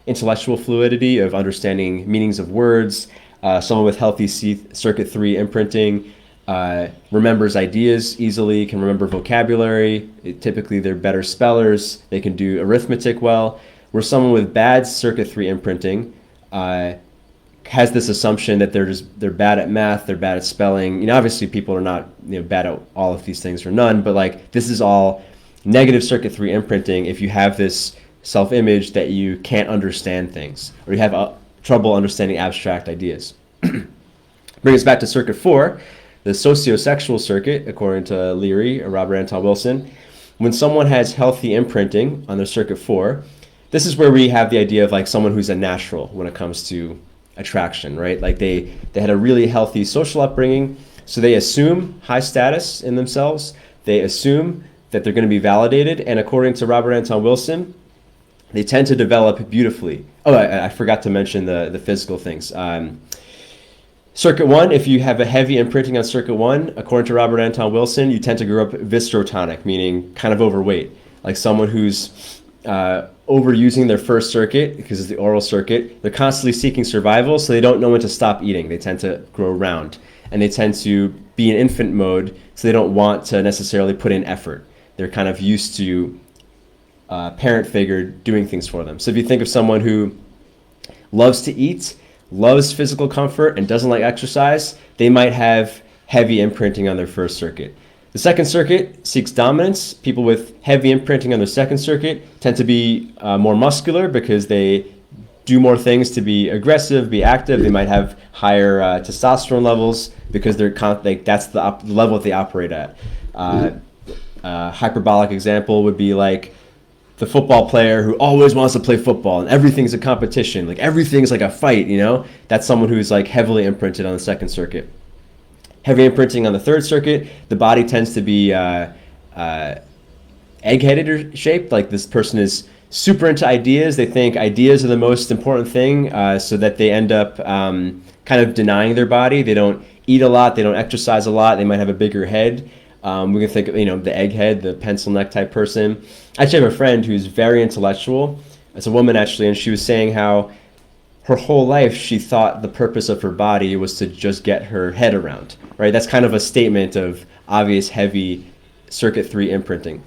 A: intellectual fluidity of understanding meanings of words. Someone with healthy circuit 3 imprinting remembers ideas easily, can remember vocabulary. Typically, they're better spellers. They can do arithmetic well. Where someone with bad circuit 3 imprinting has this assumption that they're bad at math, they're bad at spelling. Obviously, people are not bad at all of these things or none, but like this is all negative circuit 3 imprinting. If you have this self-image that you can't understand things, or you have trouble understanding abstract ideas. Bring us back to circuit 4. The sociosexual circuit, according to Leary or Robert Anton Wilson, when someone has healthy imprinting on their circuit 4, this is where we have the idea of like someone who's a natural when it comes to attraction, right? Like they had a really healthy social upbringing, so they assume high status in themselves. They assume that they're going to be validated, and according to Robert Anton Wilson, they tend to develop beautifully. Oh, I forgot to mention the physical things. Circuit 1, if you have a heavy imprinting on circuit 1, according to Robert Anton Wilson, you tend to grow up vistrotonic, meaning kind of overweight, like someone who's overusing their first circuit because it's the oral circuit. They're constantly seeking survival, so they don't know when to stop eating. They tend to grow round, and they tend to be in infant mode, so they don't want to necessarily put in effort. They're kind of used to parent figure doing things for them. So if you think of someone who loves to eat, loves physical comfort, and doesn't like exercise, they might have heavy imprinting on their first circuit. The second circuit seeks dominance. People with heavy imprinting on their second circuit tend to be more muscular because they do more things to be aggressive, be active. They might have higher testosterone levels because that's the level that they operate at. Hyperbolic example would be like the football player who always wants to play football and everything's a competition, like everything's like a fight, That's someone who's like heavily imprinted on the second circuit. Heavy imprinting on the third circuit, the body tends to be egg-headed or shaped. Like this person is super into ideas. They think ideas are the most important thing, so that they end up kind of denying their body. They don't eat a lot. They don't exercise a lot. They might have a bigger head. We can think of, the egghead, the pencil neck type person. I actually have a friend who's very intellectual. It's a woman actually, and she was saying how her whole life she thought the purpose of her body was to just get her head around, right? That's kind of a statement of obvious heavy circuit 3 imprinting.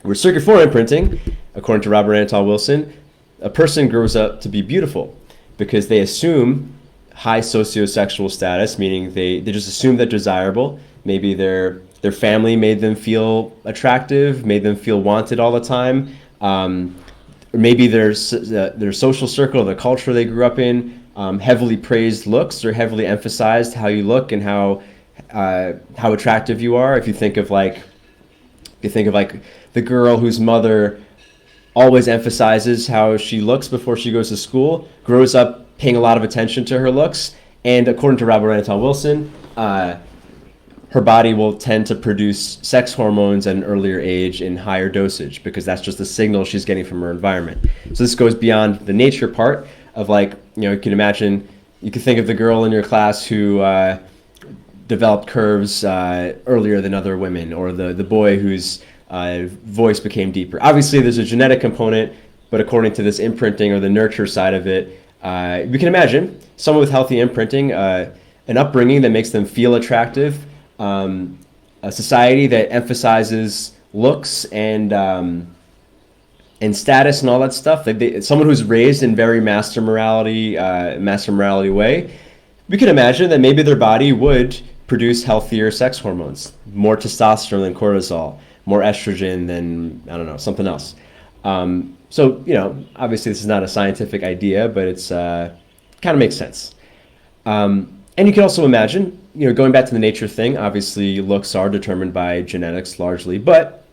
A: With circuit 4 imprinting, according to Robert Anton Wilson, a person grows up to be beautiful because they assume high sociosexual status, meaning they just assume they're desirable. Maybe their family made them feel attractive, made them feel wanted all the time. Or maybe their social circle, the culture they grew up in, heavily praised looks or heavily emphasized how you look and how attractive you are. If you think of like the girl whose mother always emphasizes how she looks before she goes to school, grows up paying a lot of attention to her looks, and according to Robert Anton Wilson, her body will tend to produce sex hormones at an earlier age in higher dosage because that's just the signal she's getting from her environment. So this goes beyond the nature part of you can imagine, you can think of the girl in your class who developed curves earlier than other women, or the boy whose voice became deeper. Obviously, there's a genetic component, but according to this imprinting or the nurture side of it, we can imagine someone with healthy imprinting, an upbringing that makes them feel attractive, a society that emphasizes looks and status and all that stuff. Someone who's raised in very master morality way, we can imagine that maybe their body would produce healthier sex hormones, more testosterone than cortisol, more estrogen than, I don't know, something else. So, obviously this is not a scientific idea, but it's kind of makes sense. And you can also imagine, going back to the nature thing, obviously looks are determined by genetics largely, but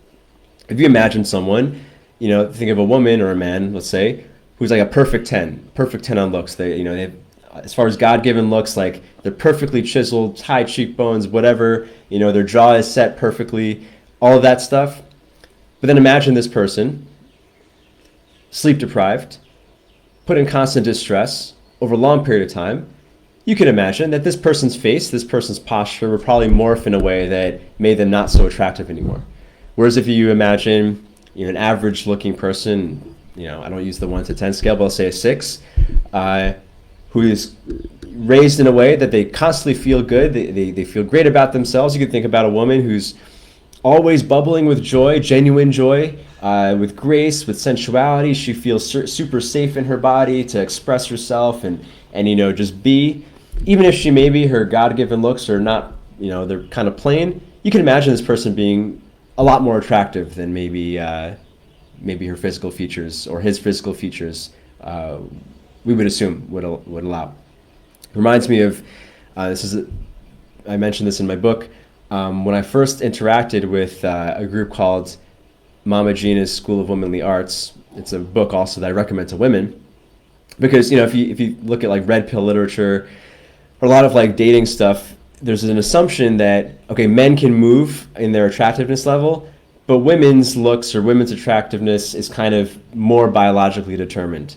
A: if you imagine someone, think of a woman or a man, let's say, who's like a perfect 10 on looks. They have, as far as God-given looks, like they're perfectly chiseled, high cheekbones, whatever, their jaw is set perfectly, all of that stuff. But then imagine this person, sleep deprived, put in constant distress over a long period of time, you can imagine that this person's face, this person's posture will probably morph in a way that made them not so attractive anymore. Whereas if you imagine, an average looking person, I don't use the 1 to 10 scale, but I'll say a 6, who is raised in a way that they constantly feel good, they feel great about themselves. You could think about a woman who's always bubbling with joy, genuine joy, with grace, with sensuality. She feels super safe in her body to express herself and just be. Even if maybe her God-given looks are not, they're kind of plain, you can imagine this person being a lot more attractive than maybe her physical features or his physical features we would assume would allow. Reminds me of, I mentioned this in my book, when I first interacted with a group called Mama Gina's School of Womanly Arts. It's a book also that I recommend to women because, if you look at like red pill literature or a lot of like dating stuff, there's an assumption that, okay, men can move in their attractiveness level, but women's looks or women's attractiveness is kind of more biologically determined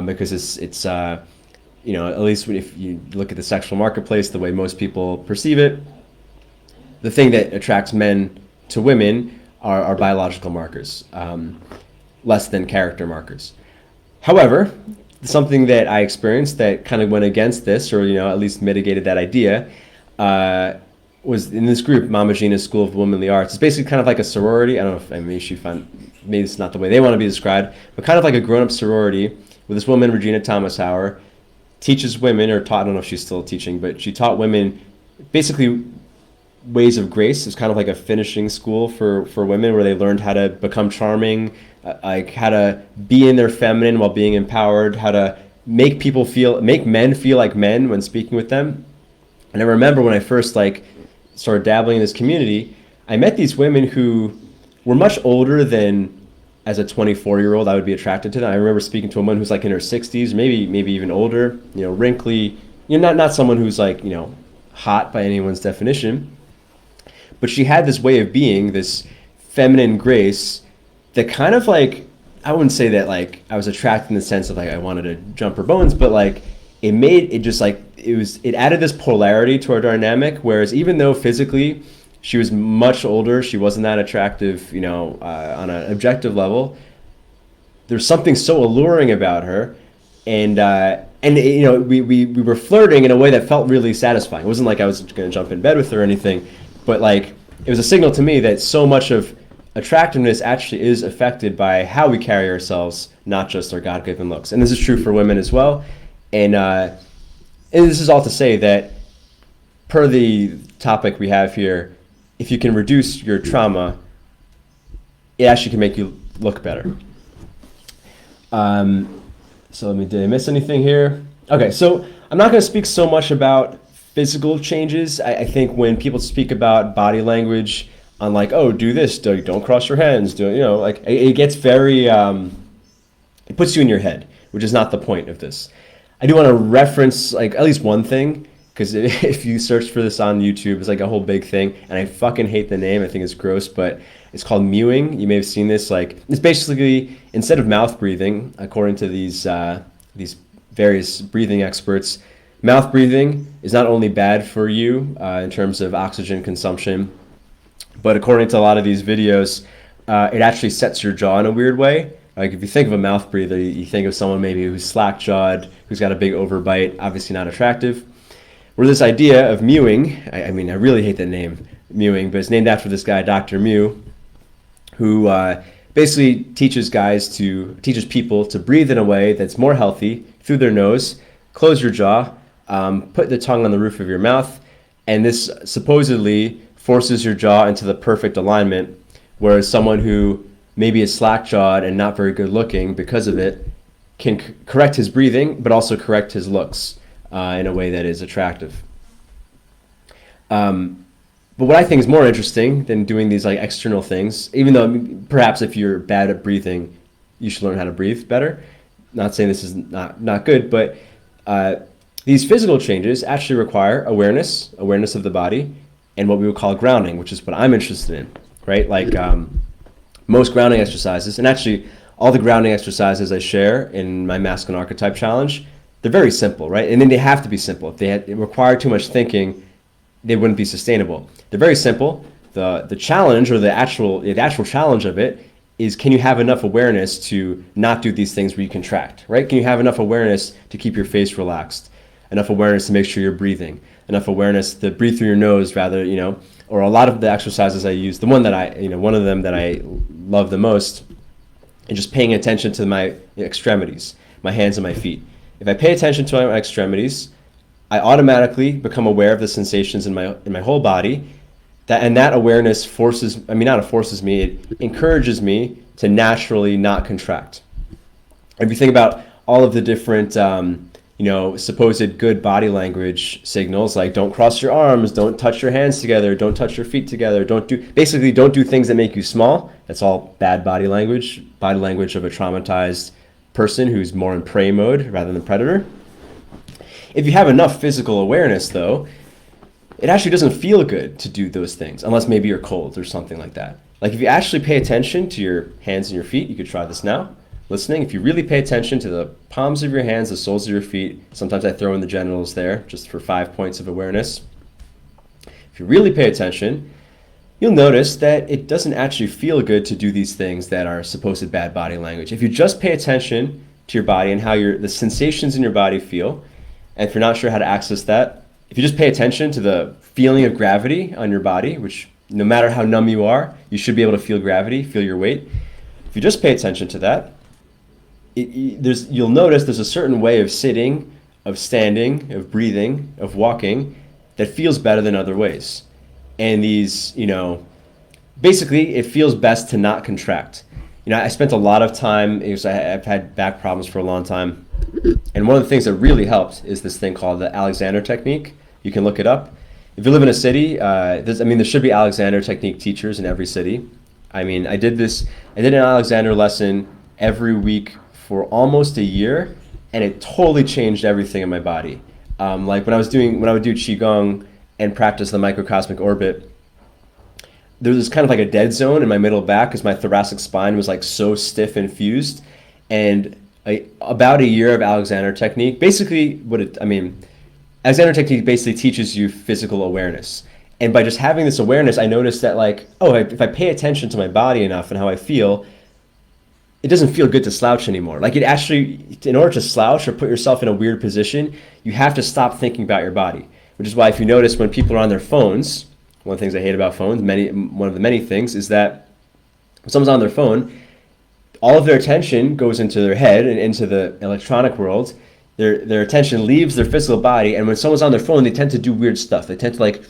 A: because it's at least if you look at the sexual marketplace, the way most people perceive it, the thing that attracts men to women are biological markers, less than character markers. However, something that I experienced that kind of went against this, or at least mitigated that idea, was in this group, Mama Gina's School of Womanly Arts. It's basically kind of like a sorority. I don't know if maybe it's not the way they want to be described, but kind of like a grown-up sorority with this woman, Regina Thomashauer, teaches women, or taught, I don't know if she's still teaching, but she taught women basically ways of grace. It's kind of like a finishing school for women where they learned how to become charming, like how to be in their feminine while being empowered, how to make men feel like men when speaking with them. And I remember when I first started dabbling in this community, I met these women who were much older than as a 24-year-old I would be attracted to them. I remember speaking to a woman who's like in her 60s, maybe even older, wrinkly, not someone who's hot by anyone's definition, but she had this way of being, this feminine grace that kind of I wouldn't say that I was attracted in the sense of I wanted to jump her bones, but it added this polarity to our dynamic, whereas even though physically she was much older, she wasn't that attractive, on an objective level, there's something so alluring about her, and we were flirting in a way that felt really satisfying. It wasn't like I was going to jump in bed with her or anything, but it was a signal to me that so much of attractiveness actually is affected by how we carry ourselves, not just our God-given looks. And this is true for women as well. And this is all to say that, per the topic we have here, if you can reduce your trauma, it actually can make you look better. So did I miss anything here? Okay, so I'm not going to speak so much about physical changes. I think when people speak about body language on do this, don't cross your hands, it gets very, it puts you in your head, which is not the point of this. I do want to reference at least one thing, because if you search for this on YouTube, it's a whole big thing, and I fucking hate the name. I think it's gross, but it's called mewing. You may have seen this. It's basically, instead of mouth breathing, according to these various breathing experts, mouth breathing is not only bad for you in terms of oxygen consumption, but according to a lot of these videos, it actually sets your jaw in a weird way. If you think of a mouth breather, you think of someone maybe who's slack-jawed, who's got a big overbite, obviously not attractive. Where this idea of mewing, I really hate the name mewing, but it's named after this guy, Dr. Mew, who basically teaches people to breathe in a way that's more healthy through their nose, close your jaw, put the tongue on the roof of your mouth, and this supposedly forces your jaw into the perfect alignment, whereas someone who maybe is slack-jawed and not very good looking because of it can correct his breathing, but also correct his looks in a way that is attractive. But what I think is more interesting than doing these external things, even though perhaps if you're bad at breathing, you should learn how to breathe better. Not saying this is not good, but these physical changes actually require awareness of the body, and what we would call grounding, which is what I'm interested in, right? Most grounding exercises, and actually all the grounding exercises I share in my masculine archetype challenge, they're very simple, right? And then they have to be simple. If they require too much thinking, they wouldn't be sustainable. They're very simple. The challenge, or the actual challenge of it, is, can you have enough awareness to not do these things where you contract, right? Can you have enough awareness to keep your face relaxed? Enough awareness to make sure you're breathing? Enough awareness to breathe through your nose rather, or a lot of the exercises I use, one of them that I love the most, is just paying attention to my extremities, my hands and my feet. If I pay attention to my extremities, I automatically become aware of the sensations in my whole body. That awareness it encourages me to naturally not contract. If you think about all of the different, supposed good body language signals, like don't cross your arms, don't touch your hands together, don't touch your feet together, don't do things that make you small. That's all bad body language of a traumatized person who's more in prey mode rather than predator. If you have enough physical awareness, though, it actually doesn't feel good to do those things, unless maybe you're cold or something like that. Like if you actually pay attention to your hands and your feet, you could try this now, listening. If you really pay attention to the palms of your hands, the soles of your feet, sometimes I throw in the genitals there just for 5 points of awareness. If you really pay attention, you'll notice that it doesn't actually feel good to do these things that are supposed bad body language. If you just pay attention to your body and how the sensations in your body feel, and if you're not sure how to access that, if you just pay attention to the feeling of gravity on your body, which no matter how numb you are, you should be able to feel gravity, feel your weight. If you just pay attention to that, you'll notice there's a certain way of sitting, of standing, of breathing, of walking that feels better than other ways. And these, basically it feels best to not contract. I spent a lot of time, because I've had back problems for a long time. And one of the things that really helped is this thing called the Alexander technique. You can look it up. If you live in a city, there should be Alexander technique teachers in every city. I did an Alexander lesson every week for almost a year, and it totally changed everything in my body. Like when I would do Qigong and practice the microcosmic orbit, there was kind of like a dead zone in my middle back because my thoracic spine was like so stiff and fused. And about a year of Alexander technique, basically Alexander technique basically teaches you physical awareness. And by just having this awareness, I noticed that if I pay attention to my body enough and how I feel, it doesn't feel good to slouch anymore. Like it actually, in order to slouch or put yourself in a weird position, you have to stop thinking about your body. Which is why if you notice when people are on their phones, one of the things I hate about phones, one of the many things, is that when someone's on their phone, all of their attention goes into their head and into the electronic world. Their attention leaves their physical body, and when someone's on their phone, they tend to do weird stuff. They tend to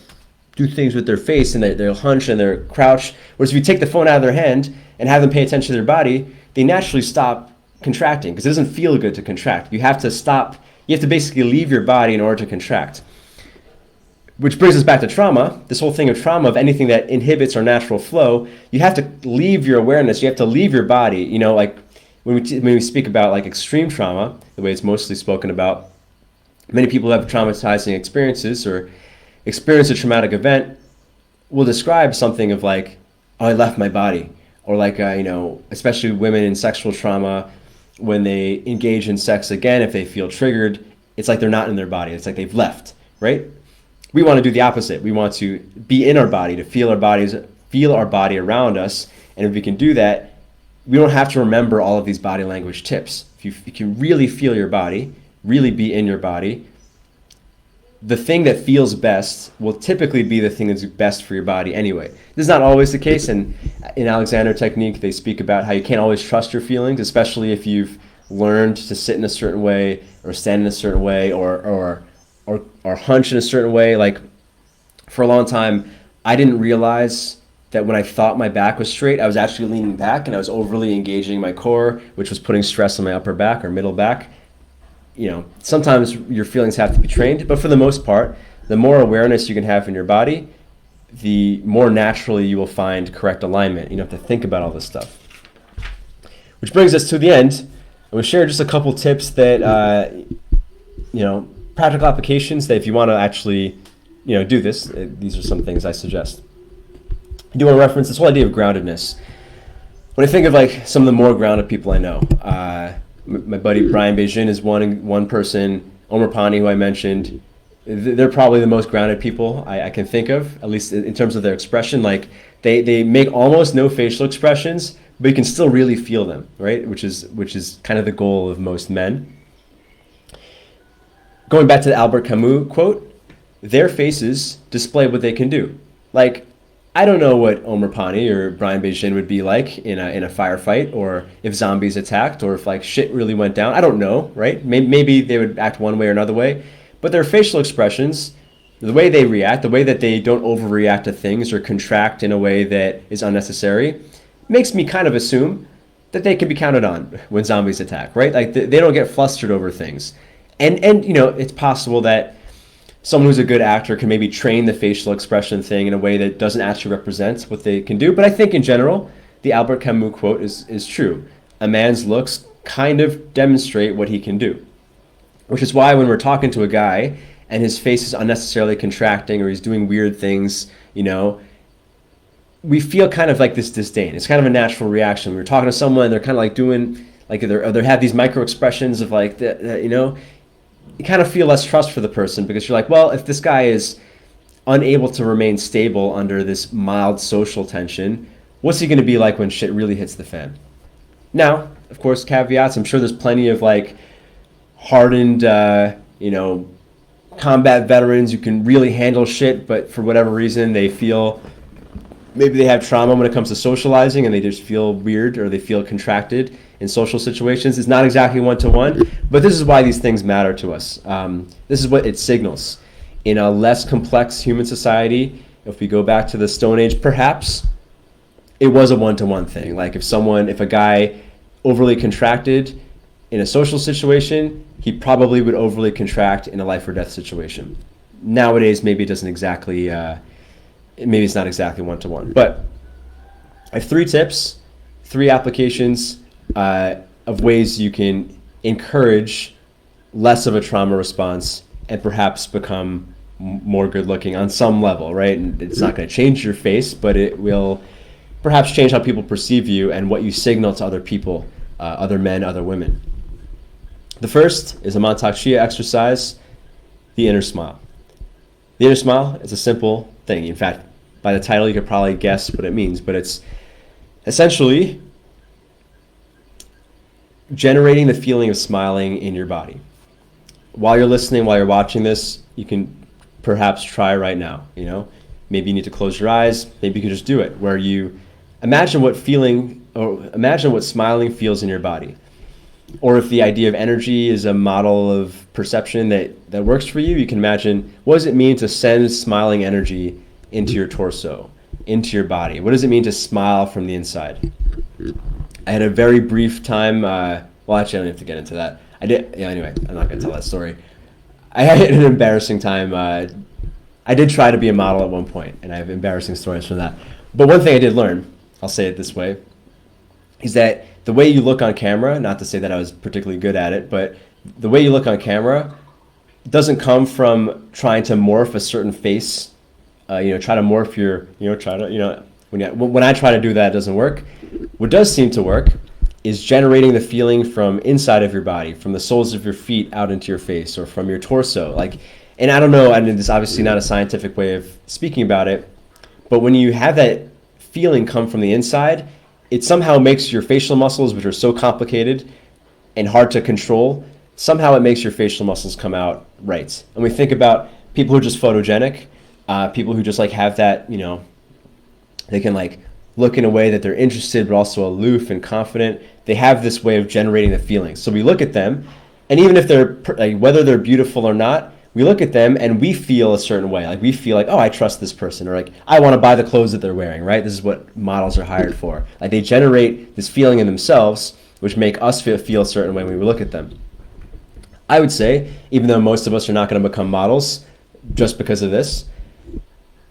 A: do things with their face, and they'll hunch and they'll crouch. Whereas if you take the phone out of their hand and have them pay attention to their body, they naturally stop contracting because it doesn't feel good to contract. You have to basically leave your body in order to contract. Which brings us back to trauma, this whole thing of trauma, of anything that inhibits our natural flow. You have to leave your awareness, you have to leave your body. When we speak about extreme trauma, the way it's mostly spoken about, many people who have traumatizing experiences or experience a traumatic event will describe something of oh, I left my body. Or especially women in sexual trauma, when they engage in sex again, if they feel triggered, it's like they're not in their body. It's like they've left, right? We want to do the opposite. We want to be in our body, to feel our body around us. And if we can do that, we don't have to remember all of these body language tips. If you can really feel your body, really be in your body, the thing that feels best will typically be the thing that's best for your body anyway. This is not always the case, and in Alexander technique, they speak about how you can't always trust your feelings, especially if you've learned to sit in a certain way, or stand in a certain way, or hunch in a certain way. For a long time, I didn't realize that when I thought my back was straight, I was actually leaning back, and I was overly engaging my core, which was putting stress on my upper back or middle back. Sometimes your feelings have to be trained, but for the most part, the more awareness you can have in your body, the more naturally you will find correct alignment. You don't have to think about all this stuff. Which brings us to the end. I'm going to share just a couple tips that, practical applications that if you want to actually, do this, these are some things I suggest. I do want to reference this whole idea of groundedness. When I think of some of the more grounded people I know, My buddy Brian Beijing is one person. Omar Pani, who I mentioned, they're probably the most grounded people I can think of, at least in terms of their expression. Like they make almost no facial expressions, but you can still really feel them, right? Which is kind of the goal of most men. Going back to the Albert Camus quote, their faces display what they can do. Like, I don't know what Omar Pani or Brian Beijing would be like in a firefight, or if zombies attacked, or if like shit really went down. I don't know, right? Maybe they would act one way or another way, but their facial expressions, the way they react, the way that they don't overreact to things or contract in a way that is unnecessary, makes me kind of assume that they can be counted on when zombies attack, right? Like they don't get flustered over things. And you know, it's possible that someone who's a good actor can maybe train the facial expression thing in a way that doesn't actually represent what they can do. But I think in general, the Albert Camus quote is true. A man's looks kind of demonstrate what he can do. Which is why when we're talking to a guy and his face is unnecessarily contracting or he's doing weird things, you know, we feel kind of like this disdain. It's kind of a natural reaction. We're talking to someone, they're kind of like doing, like they have these micro expressions of like, you know, you kind of feel less trust for the person because you're like, well, if this guy is unable to remain stable under this mild social tension, what's he going to be like when shit really hits the fan? Now, of course, caveats. I'm sure there's plenty of like hardened, you know, combat veterans who can really handle shit, but for whatever reason they feel maybe they have trauma when it comes to socializing and they just feel weird or they feel contracted in social situations. It's not exactly one-to-one, but this is why these things matter to us. This is what it signals. In a less complex human society, if we go back to the Stone Age, perhaps it was a one-to-one thing. Like if a guy overly contracted in a social situation, he probably would overly contract in a life or death situation. Nowadays, maybe it doesn't exactly, maybe it's not exactly one-to-one. But I have 3 tips, 3 applications of ways you can encourage less of a trauma response and perhaps become more good-looking on some level, right? And it's not going to change your face, but it will perhaps change how people perceive you and what you signal to other people, other men, other women. The first is a Mantak Chia exercise, the inner smile. The inner smile is a simple thing. In fact, by the title, you could probably guess what it means, but it's essentially generating the feeling of smiling in your body. While you're listening, while you're watching this, you can perhaps try right now, you know? Maybe you need to close your eyes, maybe you can just do it, where you imagine what smiling feels in your body. Or if the idea of energy is a model of perception that works for you, you can imagine, what does it mean to send smiling energy into your torso, into your body? What does it mean to smile from the inside? I had a very brief time, well, actually, I don't have to get into that. Anyway, I'm not going to tell that story. I had an embarrassing time. I did try to be a model at one point, and I have embarrassing stories from that. But one thing I did learn, I'll say it this way, is that the way you look on camera, not to say that I was particularly good at it, but the way you look on camera doesn't come from trying to morph a certain face. Try to morph your, when I try to do that, it doesn't work. What does seem to work is generating the feeling from inside of your body, from the soles of your feet out into your face, or from your torso. And I don't know, this is obviously not a scientific way of speaking about it, but when you have that feeling come from the inside, it somehow makes your facial muscles, which are so complicated and hard to control, somehow it makes your facial muscles come out right. And we think about people who are just photogenic, people who just have that, they can look in a way that they're interested but also aloof and confident. They have this way of generating the feelings. So we look at them, and even if they're whether they're beautiful or not, we look at them and we feel a certain way. We feel oh, I trust this person, or I want to buy the clothes that they're wearing, right? This is what models are hired for. They generate this feeling in themselves, which make us feel a certain way when we look at them. I would say, even though most of us are not going to become models just because of this,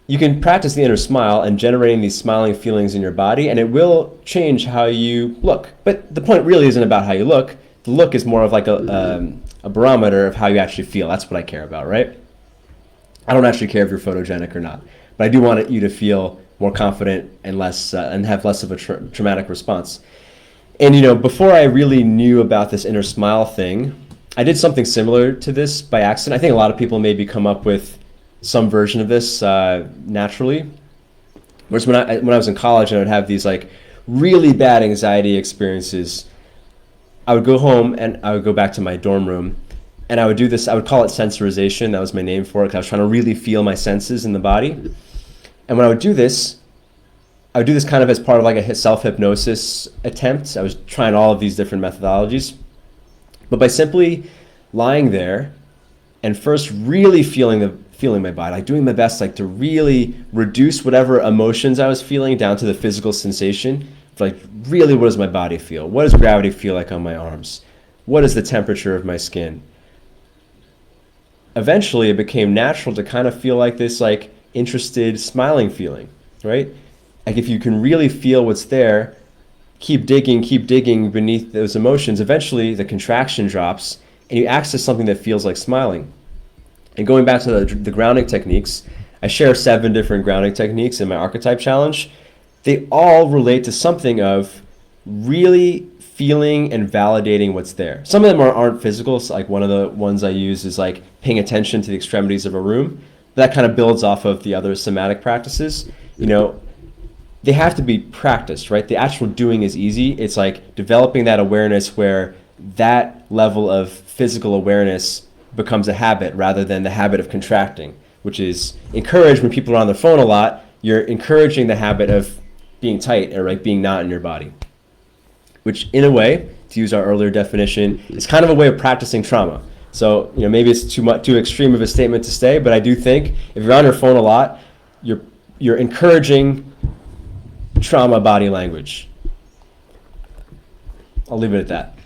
A: you can practice the inner smile and generating these smiling feelings in your body, and it will change how you look. But the point really isn't about how you look. The look is more of a barometer of how you actually feel. That's what I care about, right? I don't actually care if you're photogenic or not, but I do want you to feel more confident and less and have less of a traumatic response. And, before I really knew about this inner smile thing, I did something similar to this by accident. I think a lot of people maybe come up with some version of this naturally. Whereas when I was in college and I would have these like really bad anxiety experiences, I would go home and I would go back to my dorm room and I would do this. I would call it sensorization. That was my name for it because I was trying to really feel my senses in the body. And when I would do this kind of as part of like a self-hypnosis attempt. I was trying all of these different methodologies. But by simply lying there and first really feeling my body, like doing my best like to really reduce whatever emotions I was feeling down to the physical sensation. Like really, what does my body feel? What does gravity feel like on my arms? What is the temperature of my skin? Eventually it became natural to kind of feel like this like interested smiling feeling, right? Like if you can really feel what's there, keep digging beneath those emotions, eventually the contraction drops and you access something that feels like smiling. And going back to the grounding techniques, I share 7 different grounding techniques in my archetype challenge. They all relate to something of really feeling and validating what's there. Some of them aren't physical. So like one of the ones I use is like paying attention to the extremities of a room. That kind of builds off of the other somatic practices. They have to be practiced, right? The actual doing is easy. It's like developing that awareness where that level of physical awareness becomes a habit rather than the habit of contracting, which is encouraged when people are on their phone a lot. You're encouraging the habit of being tight or like being not in your body, which in a way, to use our earlier definition, is kind of a way of practicing trauma. So, maybe it's too extreme of a statement to say, but I do think if you're on your phone a lot, you're encouraging trauma body language. I'll leave it at that.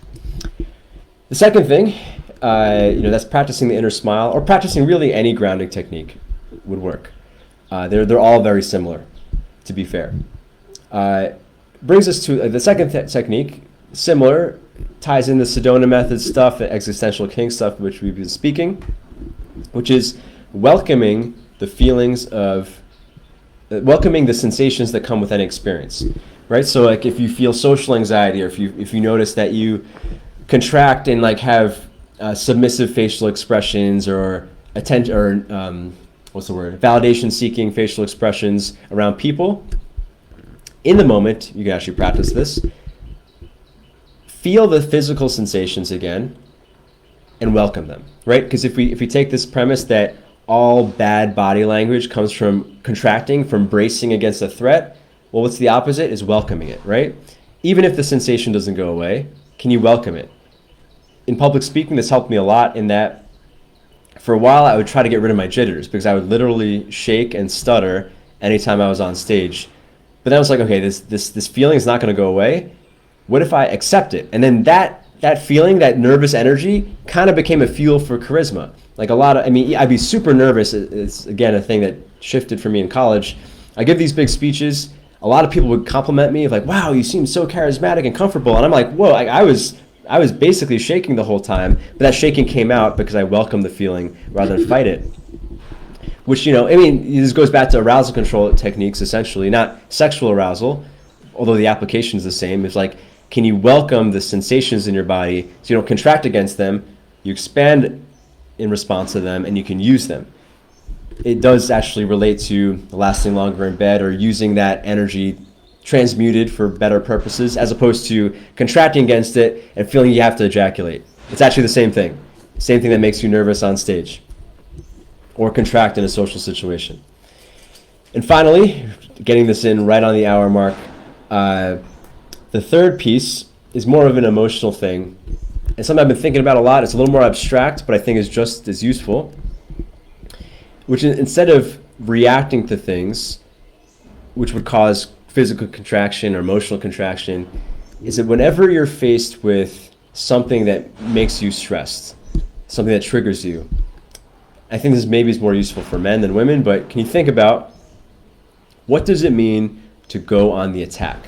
A: The second thing, that's practicing the inner smile, or practicing really any grounding technique would work. They're all very similar, to be fair. Brings us to the second technique, similar, ties in the Sedona method stuff, the existential king stuff, which we've been speaking, which is welcoming the feelings of, welcoming the sensations that come with any experience, right? So like if you feel social anxiety, or if you notice that you contract and like have submissive facial expressions or attention or validation-seeking facial expressions around people, in the moment, you can actually practice this. Feel the physical sensations again and welcome them, right? Because if we take this premise that all bad body language comes from contracting, from bracing against a threat, well, what's the opposite is welcoming it, right? Even if the sensation doesn't go away, can you welcome it? In public speaking, this helped me a lot in that for a while I would try to get rid of my jitters because I would literally shake and stutter anytime I was on stage. But then I was like, okay, this feeling is not going to go away. What if I accept it? And then that feeling, that nervous energy, kind of became a fuel for charisma. Like I'd be super nervous. It's again a thing that shifted for me in college. I give these big speeches. A lot of people would compliment me of like, wow, you seem so charismatic and comfortable. And I'm like, whoa, I was basically shaking the whole time, but that shaking came out because I welcomed the feeling rather than fight it. Which, this goes back to arousal control techniques, essentially, not sexual arousal, although the application is the same. It's like, can you welcome the sensations in your body so you don't contract against them, you expand in response to them, and you can use them. It does actually relate to lasting longer in bed or using that energy transmuted for better purposes as opposed to contracting against it and feeling you have to ejaculate. It's actually the same thing. Same thing that makes you nervous on stage or contract in a social situation. And finally, getting this in right on the hour mark, the third piece is more of an emotional thing. And something I've been thinking about a lot. It's a little more abstract, but I think is just as useful. Which is, instead of reacting to things, which would cause physical contraction or emotional contraction, is that whenever you're faced with something that makes you stressed, something that triggers you, I think this maybe is more useful for men than women, but can you think about what does it mean to go on the attack?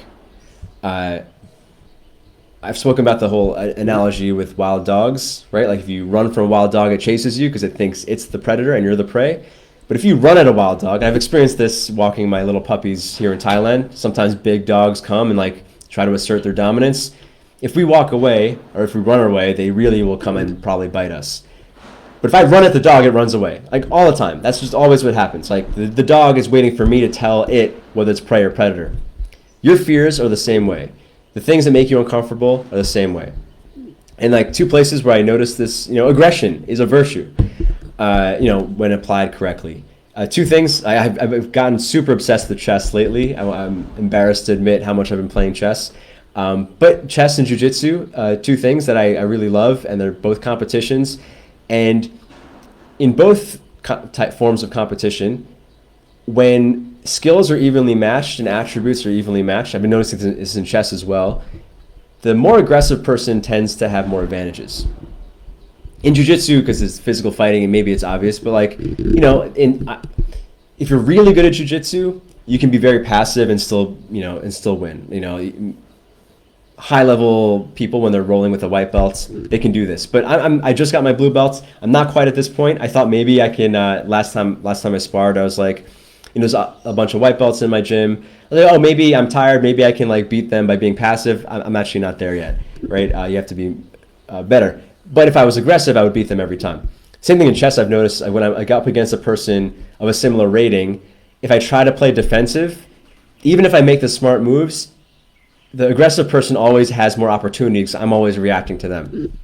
A: I've spoken about the whole analogy with wild dogs, right? Like if you run from a wild dog, it chases you because it thinks it's the predator and you're the prey. But if you run at a wild dog, and I've experienced this walking my little puppies here in Thailand, sometimes big dogs come and like try to assert their dominance. if we walk away or if we run away, they really will come and probably bite us. But if I run at the dog, it runs away, like all the time. That's just always what happens. Like the dog is waiting for me to tell it whether it's prey or predator. Your fears are the same way. The things that make you uncomfortable are the same way. And like two places where I noticed this, aggression is a virtue, when applied correctly. Two things, I've gotten super obsessed with chess lately. I'm embarrassed to admit how much I've been playing chess. But chess and jiu-jitsu, two things that I really love, and they're both competitions. And in both forms of competition, when skills are evenly matched and attributes are evenly matched, I've been noticing this in chess as well, the more aggressive person tends to have more advantages. In jiu-jitsu, because it's physical fighting and maybe it's obvious, but if you're really good at jiu-jitsu, you can be very passive and still win. High-level people, when they're rolling with a white belt, they can do this. But I just got my blue belt. I'm not quite at this point. I thought maybe I can. Last time I sparred, I was like, there's a bunch of white belts in my gym. I was like, oh, maybe I'm tired. Maybe I can beat them by being passive. I'm actually not there yet, right? You have to be better. But if I was aggressive, I would beat them every time. Same thing in chess. I've noticed when I got up against a person of a similar rating, if I try to play defensive, even if I make the smart moves, the aggressive person always has more opportunities. I'm always reacting to them.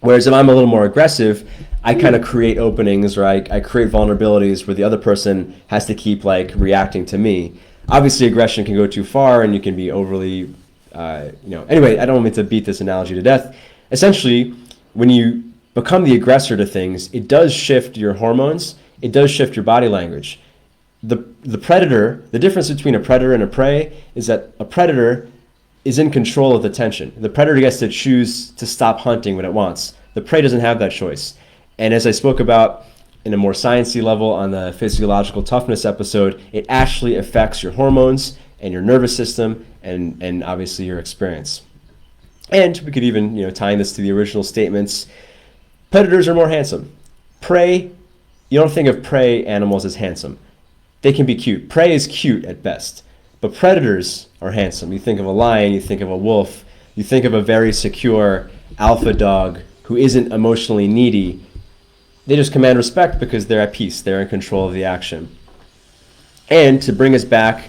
A: Whereas if I'm a little more aggressive, I kind of create openings, or I create vulnerabilities where the other person has to keep reacting to me. Obviously, aggression can go too far, and you can be overly, Anyway, I don't mean to beat this analogy to death. Essentially, when you become the aggressor to things, it does shift your hormones. It does shift your body language. The predator, the difference between a predator and a prey is that a predator is in control of the tension. The predator gets to choose to stop hunting when it wants. The prey doesn't have that choice. And as I spoke about in a more sciencey level on the physiological toughness episode, it actually affects your hormones and your nervous system and obviously your experience. And we could even, tying this to the original statements, predators are more handsome. Prey, you don't think of prey animals as handsome. They can be cute. Prey is cute at best. But predators are handsome. You think of a lion, you think of a wolf, you think of a very secure alpha dog who isn't emotionally needy. They just command respect because they're at peace. They're in control of the action. And to bring us back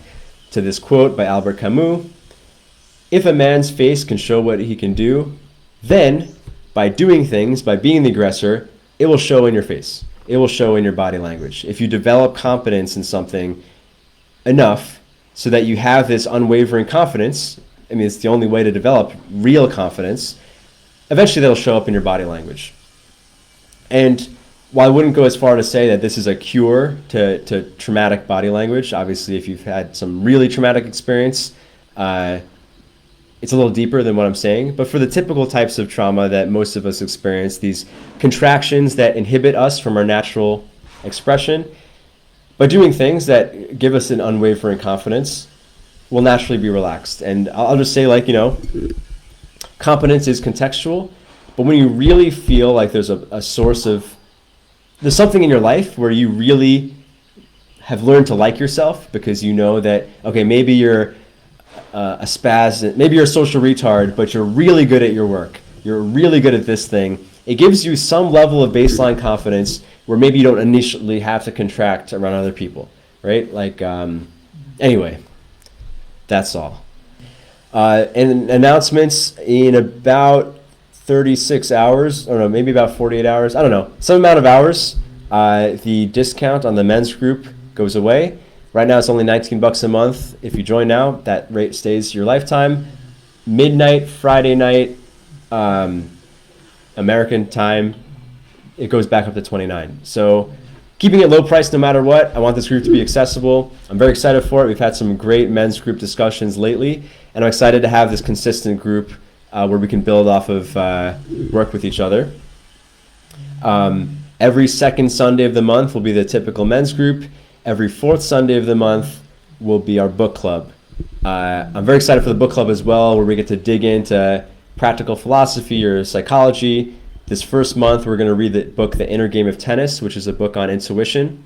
A: to this quote by Albert Camus, if a man's face can show what he can do, then by doing things, by being the aggressor, it will show in your face. It will show in your body language. If you develop confidence in something enough so that you have this unwavering confidence, it's the only way to develop real confidence, eventually that'll show up in your body language. And while I wouldn't go as far to say that this is a cure to traumatic body language, obviously if you've had some really traumatic experience, it's a little deeper than what I'm saying. But for the typical types of trauma that most of us experience, these contractions that inhibit us from our natural expression, by doing things that give us an unwavering confidence, we'll naturally be relaxed. And I'll just say, competence is contextual, but when you really feel like there's a source of, there's something in your life where you really have learned to like yourself because you know that, okay, maybe you're a spaz, maybe you're a social retard, but you're really good at your work. You're really good at this thing. It gives you some level of baseline confidence where maybe you don't initially have to contract around other people, right? Anyway, that's all. And announcements in about 36 hours, I don't know, maybe about 48 hours, I don't know, some amount of hours, the discount on the men's group goes away. Right now it's only $19 a month. If you join now, that rate stays your lifetime. Midnight, Friday night, American time, it goes back up to $29. So keeping it low price no matter what. I want this group to be accessible. I'm very excited for it. We've had some great men's group discussions lately, and I'm excited to have this consistent group where we can build off of work with each other. Every second Sunday of the month will be the typical men's group. Every fourth Sunday of the month will be our book club. I'm very excited for the book club as well, where we get to dig into practical philosophy or psychology. This first month, we're going to read the book The Inner Game of Tennis, which is a book on intuition.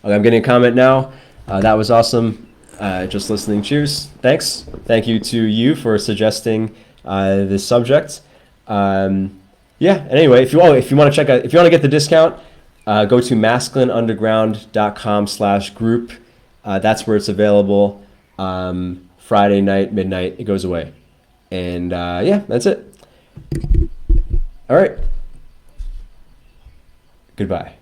A: Okay, I'm getting a comment now. That was awesome. Just listening. Cheers. Thanks. Thank you to you for suggesting this subject. Yeah. And anyway, if you want to check out, if you want to get the discount, go to masculineunderground.com/group. That's where it's available. Friday night, midnight, it goes away. And yeah, that's it. All right. Goodbye.